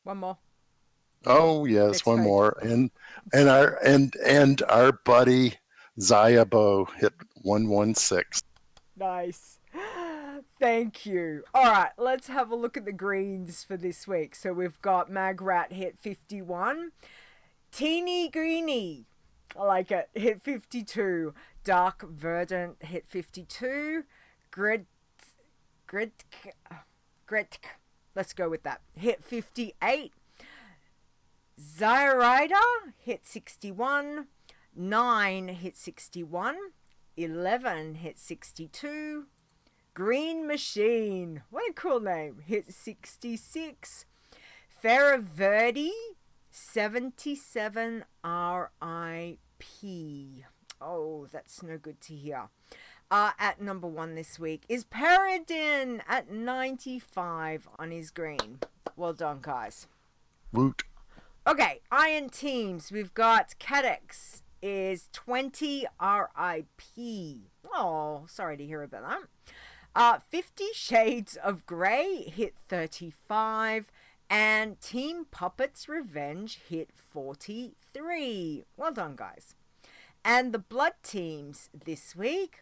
One more. Oh yes, Next one page. more, and our buddy Zayabo hit 116. Nice. Thank you. All right, let's have a look at the greens for this week. So we've got Magrat hit 51. Teeny Greeny, I like it, hit 52. Dark Verdant hit 52. Gretk, let's go with that, hit 58. Zyrida hit 61. 9 hit 61. 11 hit 62. Green Machine, what a cool name, hit 66. Ferraverde 77 RIP. Oh, that's no good to hear. At number 1 this week is Paradin at 95 on his green. Well done, guys. Woot. Okay, Iron Teams. We've got Cadex is 20 RIP. Oh, sorry to hear about that. 50 Shades of Grey hit 35. And Team Puppets Revenge hit 43. Well done, guys. And the blood teams this week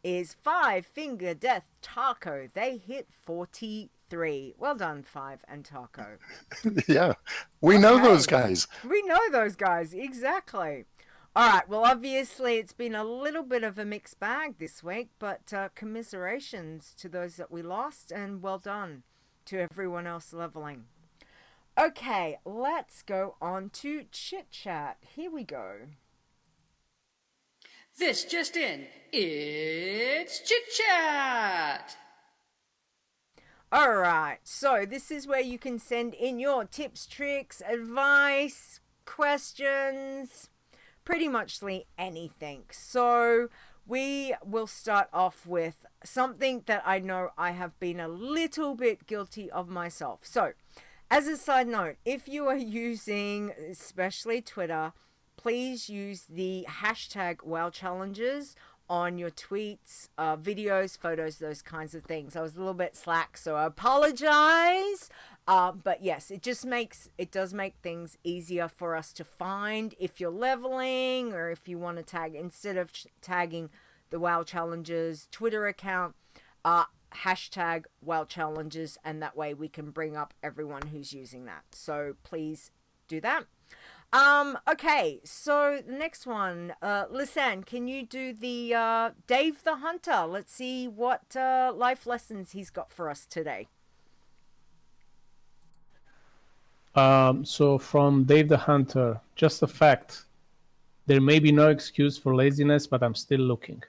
is Five Finger Death Taco. They hit 43. Well done, Five and Taco. Yeah, we know Okay. those guys. We know those guys, exactly. All right, well, obviously, it's been a little bit of a mixed bag this week, but commiserations to those that we lost, and well done to everyone else leveling. Okay, let's go on to Chit Chat. Here we go. This just in. It's Chit Chat! All right, so this is where you can send in your tips, tricks, advice, questions, pretty muchly anything. So we will start off with something that I know I have been a little bit guilty of myself. So as a side note, if you are using especially Twitter, please use the hashtag WoW challenges on your tweets, videos, photos, those kinds of things. I was a little bit slack, so I apologize. But yes, it does make things easier for us to find if you're leveling, or if you want to tag, instead of tagging the WoW challenges Twitter account, hashtag WoW challenges, and that way we can bring up everyone who's using that. So please do that. Okay, so the next one, Lyssan, can you do the Dave the Hunter? Let's see what life lessons he's got for us today. So from Dave the Hunter, just a fact. There may be no excuse for laziness, but I'm still looking.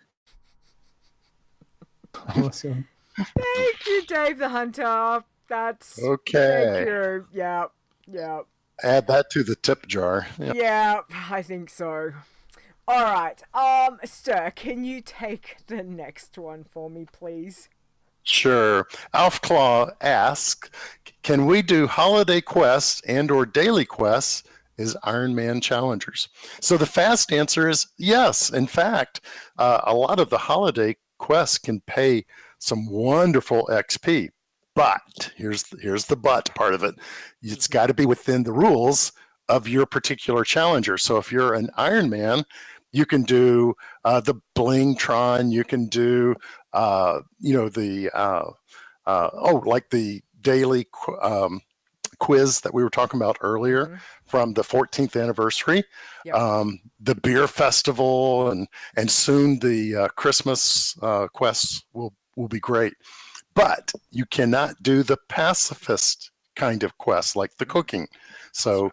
Thank you, Dave the Hunter. That's Okay. Thank you. Yeah. Add that to the tip jar. Yep. Yeah, I think so. All right. Stir, can you take the next one for me, please? Sure. Alfclaw asks, can we do holiday quests and or daily quests as Iron Man challengers? So the fast answer is yes. In fact, a lot of the holiday quests can pay some wonderful XP. But here's the but part of it. It's got to be within the rules of your particular challenger. So if you're an Iron Man, you can do the Blingtron. You can do like the daily quiz that we were talking about earlier from the 14th anniversary. Yep. The beer festival and soon the Christmas quests will be great. But you cannot do the pacifist kind of quest like the cooking. So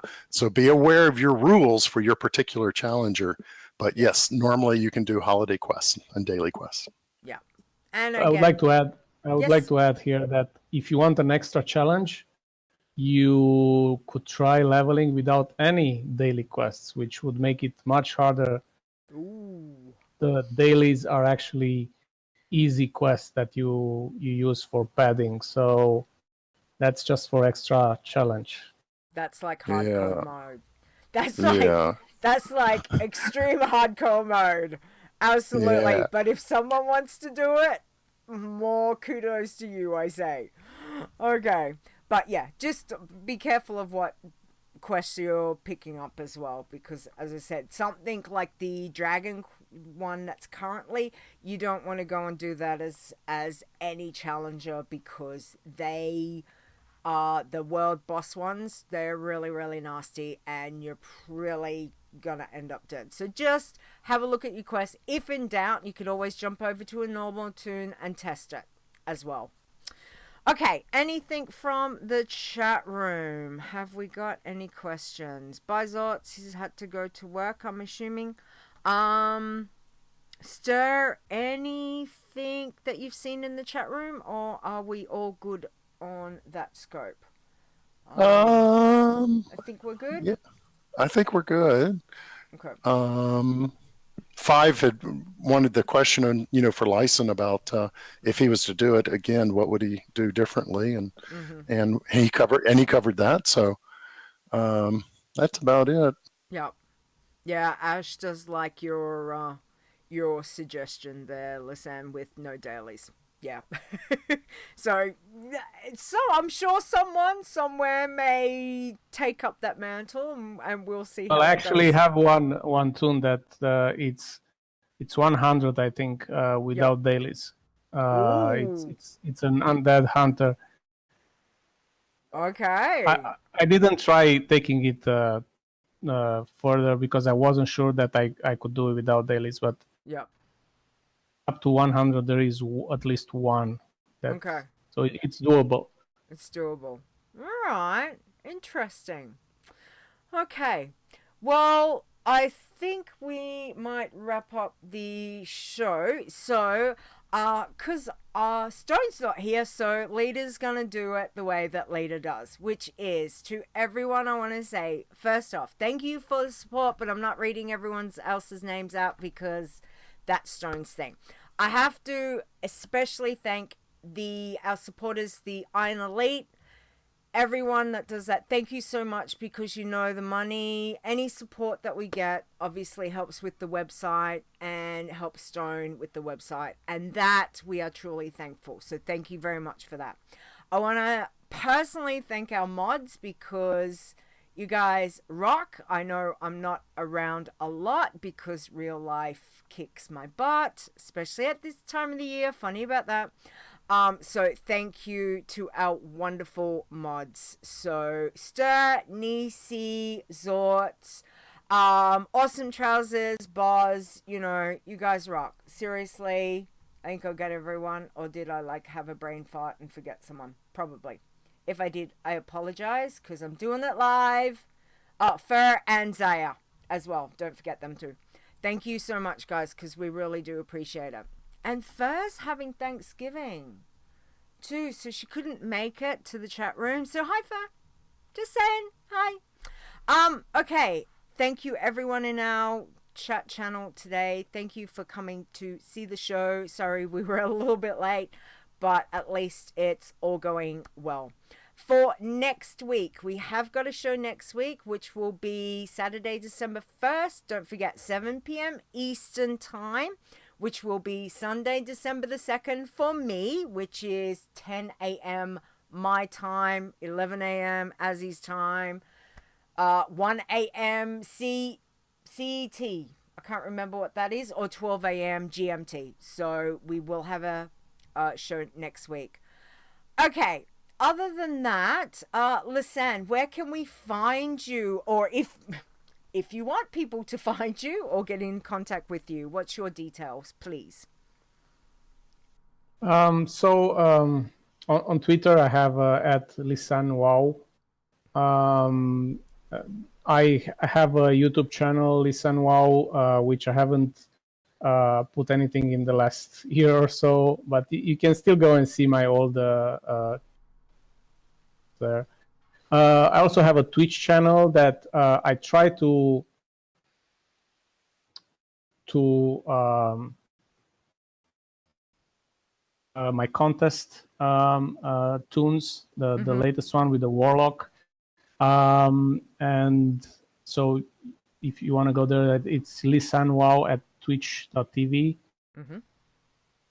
be aware of your rules for your particular challenger. But yes, normally you can do holiday quests and daily quests. Yeah. And again, I would like to add here that if you want an extra challenge, you could try leveling without any daily quests, which would make it much harder. Ooh. The dailies are actually easy quests that you use for padding, so that's just for extra challenge. That's like hardcore mode. That's like extreme hardcore mode. Absolutely. Yeah. But if someone wants to do it, more kudos to you, I say. Okay. But yeah, just be careful of what quests you're picking up as well, because as I said, something like the dragon one that's currently, you don't want to go and do that as any challenger, because they are the world boss ones. They're really, really nasty, and you're really gonna end up dead. So just have a look at your quest. If in doubt, you could always jump over to a normal tune and test it as well. Okay, anything from the chat room? Have we got any questions? Bizot, he's had to go to work, I'm assuming. Stir, anything that you've seen in the chat room, or are we all good on that scope? I think we're good. Yeah, I think we're good. Okay. Five had wanted the question on, for Lyssan about if he was to do it again, what would he do differently? And he covered that. So that's about it. Yeah. Ash does like your suggestion there, listen, with no dailies. Yeah. So So I'm sure someone somewhere may take up that mantle, and we'll see. Well, how I it actually goes. have one toon that it's 100, I think, without dailies. Ooh. It's an undead hunter. Okay. I didn't try taking it further because I wasn't sure that I could do it without dailies, but Yep. up to 100 there is at least one. Okay. So it's doable. It's doable. All right. Interesting. Okay. Well, I think we might wrap up the show. So, because Stone's not here, so Leeta's going to do it the way that Leeta does, which is to everyone, I want to say, first off, thank you for the support, but I'm not reading everyone else's names out because that's Stone's thing. I have to especially thank our supporters, the Iron Elite, everyone that does that. Thank you so much, because the money, any support that we get obviously helps with the website and helps Stone with the website, and that we are truly thankful. So thank you very much for that. I want to personally thank our mods, because you guys rock. I know I'm not around a lot because real life kicks my butt, especially at this time of the year. Funny about that. So thank you to our wonderful mods. So Ster, Nisi, Zort, Awesome Trousers, Boz, you guys rock. Seriously, I think I got everyone, or did I have a brain fart and forget someone? Probably. If I did, I apologize, because I'm doing it live. Fur and Zaya as well. Don't forget them too. Thank you so much, guys, because we really do appreciate it. And Fur's having Thanksgiving too, so she couldn't make it to the chat room. So hi, Fur. Just saying hi. Okay. Thank you everyone in our chat channel today. Thank you for coming to see the show. Sorry we were a little bit late, but at least it's all going well. For next week, we have got a show next week, which will be Saturday, December 1st. Don't forget, 7 p.m. Eastern Time, which will be Sunday, December the 2nd for me, which is 10 a.m. my time, 11 a.m. Azzy's time, 1 a.m. CET. I can't remember what that is, or 12 a.m. GMT. So we will have a show next week. Okay. Other than that, Lyssan, where can we find you? Or if you want people to find you or get in contact with you, what's your details, please? On Twitter, I have at Lyssan WoW. I have a YouTube channel, Lyssan WoW, which I haven't put anything in the last year or so, but you can still go and see my old there. I also have a Twitch channel that I try to my contest tunes, the latest one with the Warlock, and so if you want to go there, it's Lyssan WoW at twitch.tv.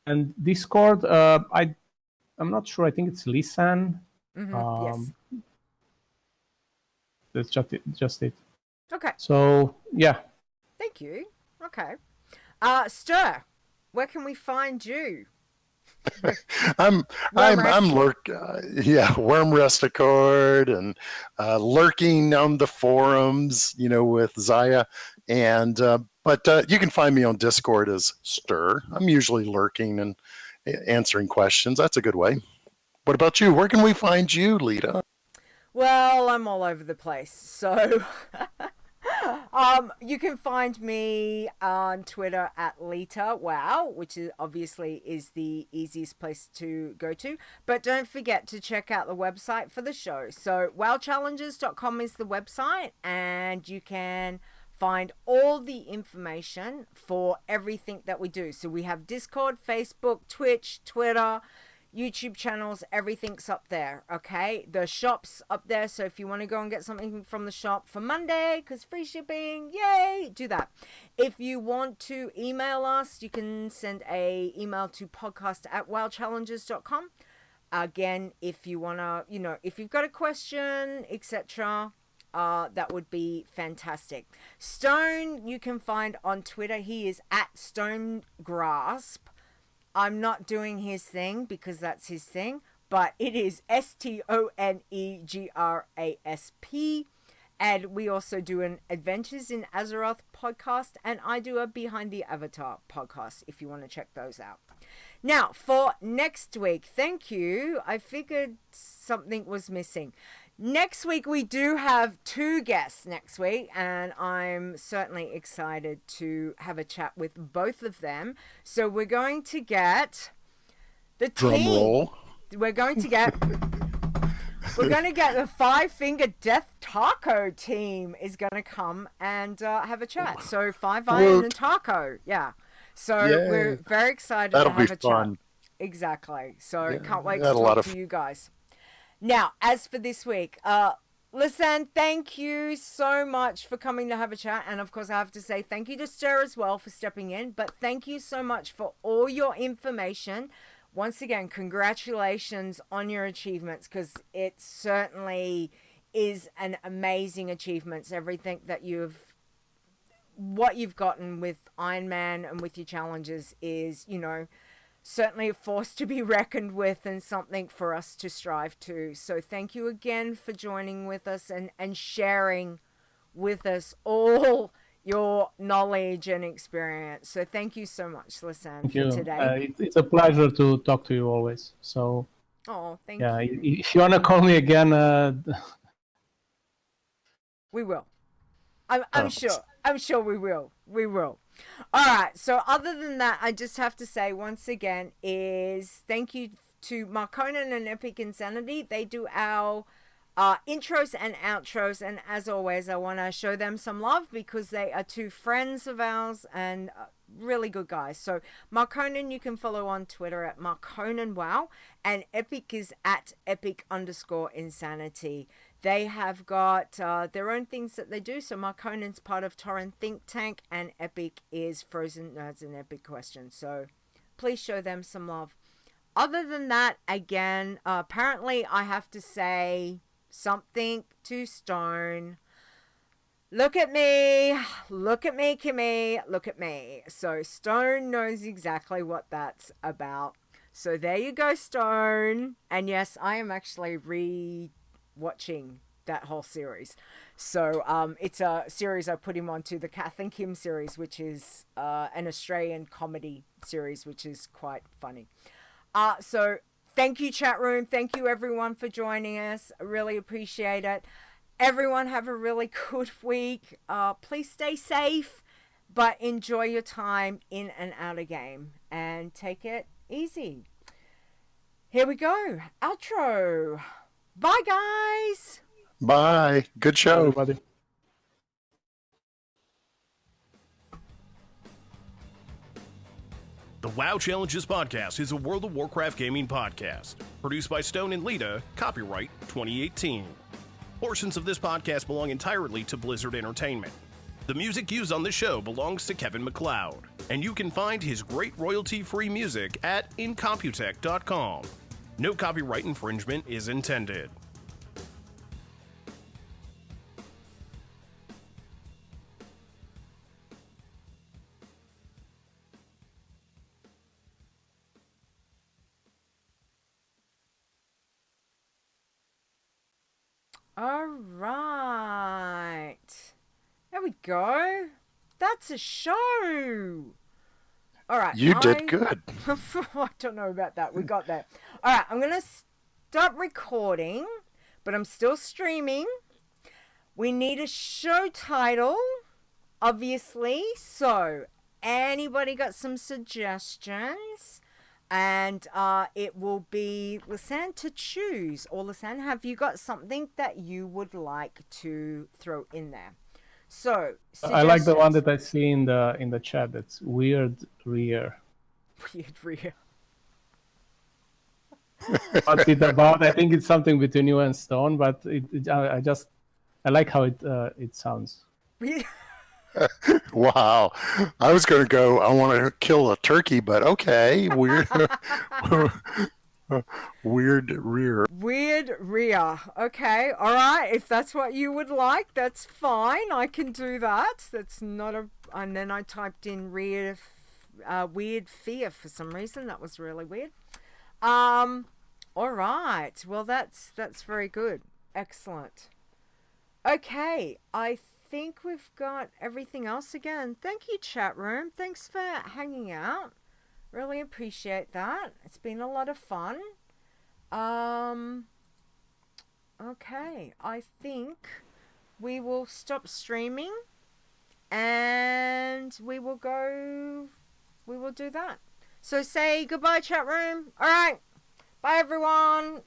And Discord, I'm not sure. I think it's Lyssan. Yes. That's just it. Okay. So yeah. Thank you. Okay. Ster, where can we find you? I'm Worm Rest Accord, and lurking on the forums, with Zaya, and but you can find me on Discord as Stir. I'm usually lurking and answering questions. That's a good way. What about you? Where can we find you, Leeta? Well, I'm all over the place, so you can find me on Twitter at Leeta Wow, which is obviously the easiest place to go to. But don't forget to check out the website for the show. So wowchallenges.com is the website, and you can find all the information for everything that we do. So we have Discord, Facebook, Twitch, Twitter, YouTube channels, everything's up there. Okay, the shop's up there, so if you want to go and get something from the shop for Monday, because free shipping, yay, do that. If you want to email us, you can send a email to podcast@wowchallenges.com. again, if you want to, if you've got a question, etc., that would be fantastic. Stone, you can find on Twitter. He is at Stonegrasp. I'm not doing his thing because that's his thing, but it is STONEGRASP. And we also do an Adventures in Azeroth podcast, and I do a Behind the Avatar podcast if you want to check those out. Now, for next week, thank you. I figured something was missing. Next week, we do have 2 guests next week, and I'm certainly excited to have a chat with both of them. So we're going to get the Drum team. roll. We're going to get the 5-Finger Death Taco team is going to come and have a chat. So 5 Iron and Taco, yeah. So we're very excited That'll to have be a fun. chat. Exactly. So Yeah, can't wait we to had a lot talk of to you guys. Now, as for this week, Lyssan, thank you so much for coming to have a chat. And of course, I have to say thank you to Ster as well for stepping in. But thank you so much for all your information. Once again, congratulations on your achievements, because it certainly is an amazing achievement. Everything that what you've gotten with Iron Man and with your challenges is, certainly a force to be reckoned with and something for us to strive to. So thank you again for joining with us and sharing with us all your knowledge and experience. So thank you so much, Lyssan, for today. It's a pleasure to talk to you always. So, thank you. If you want to call me again, we will. I'm sure. I'm sure we will. We will. All right. So other than that, I just have to say once again is thank you to Marconan and Epic Insanity. They do our intros and outros, and as always, I want to show them some love because they are 2 friends of ours and really good guys. So Marconan, you can follow on Twitter at MarconanWow, and Epic is at Epic_Insanity. They have got their own things that they do. So Marconan's part of Torrent Think Tank, and Epic is Frozen Nerds and Epic Questions. So please show them some love. Other than that, again, apparently I have to say something to Stone. Look at me, Kimmy, look at me. So Stone knows exactly what that's about. So there you go, Stone. And yes, I am actually watching that whole series. So it's a series I put him onto, the Kath and Kim series, which is an Australian comedy series, which is quite funny. So thank you, chat room. Thank you, everyone, for joining us. I really appreciate it. Everyone have a really good week. Please stay safe, but enjoy your time in and out of game, and take it easy. Here we go. Outro. Bye, guys. Bye. Good show. everybody. The WoW Challenges Podcast is a World of Warcraft gaming podcast. Produced by Stone and Leeta, copyright 2018. Portions of this podcast belong entirely to Blizzard Entertainment. The music used on this show belongs to Kevin MacLeod, and you can find his great royalty-free music at incomputech.com. No copyright infringement is intended. All right. There we go. That's a show. All right. You did good. I don't know about that. We got that. All right. I'm going to stop recording, but I'm still streaming. We need a show title, obviously. So, anybody got some suggestions? And it will be Lyssan to choose. Or Lyssan, have you got something that you would like to throw in there? So I like the one that I see in the chat. That's Weird Rear. Weird Rear. What's it about? I think it's something between you and Stone, but I like how it sounds. Wow. I was going to go, I want to kill a turkey, but okay. We're Weird rear. Weird rear. Okay, all right. If that's what you would like, that's fine. I can do that. That's not a. And then I typed in weird fear for some reason. That was really weird. All right. Well, that's very good. Excellent. Okay, I think we've got everything else again. Thank you, chat room. Thanks for hanging out. Really appreciate that. It's been a lot of fun. Okay, I think we will stop streaming and we will do that. So say goodbye, chat room. All right. Bye, everyone.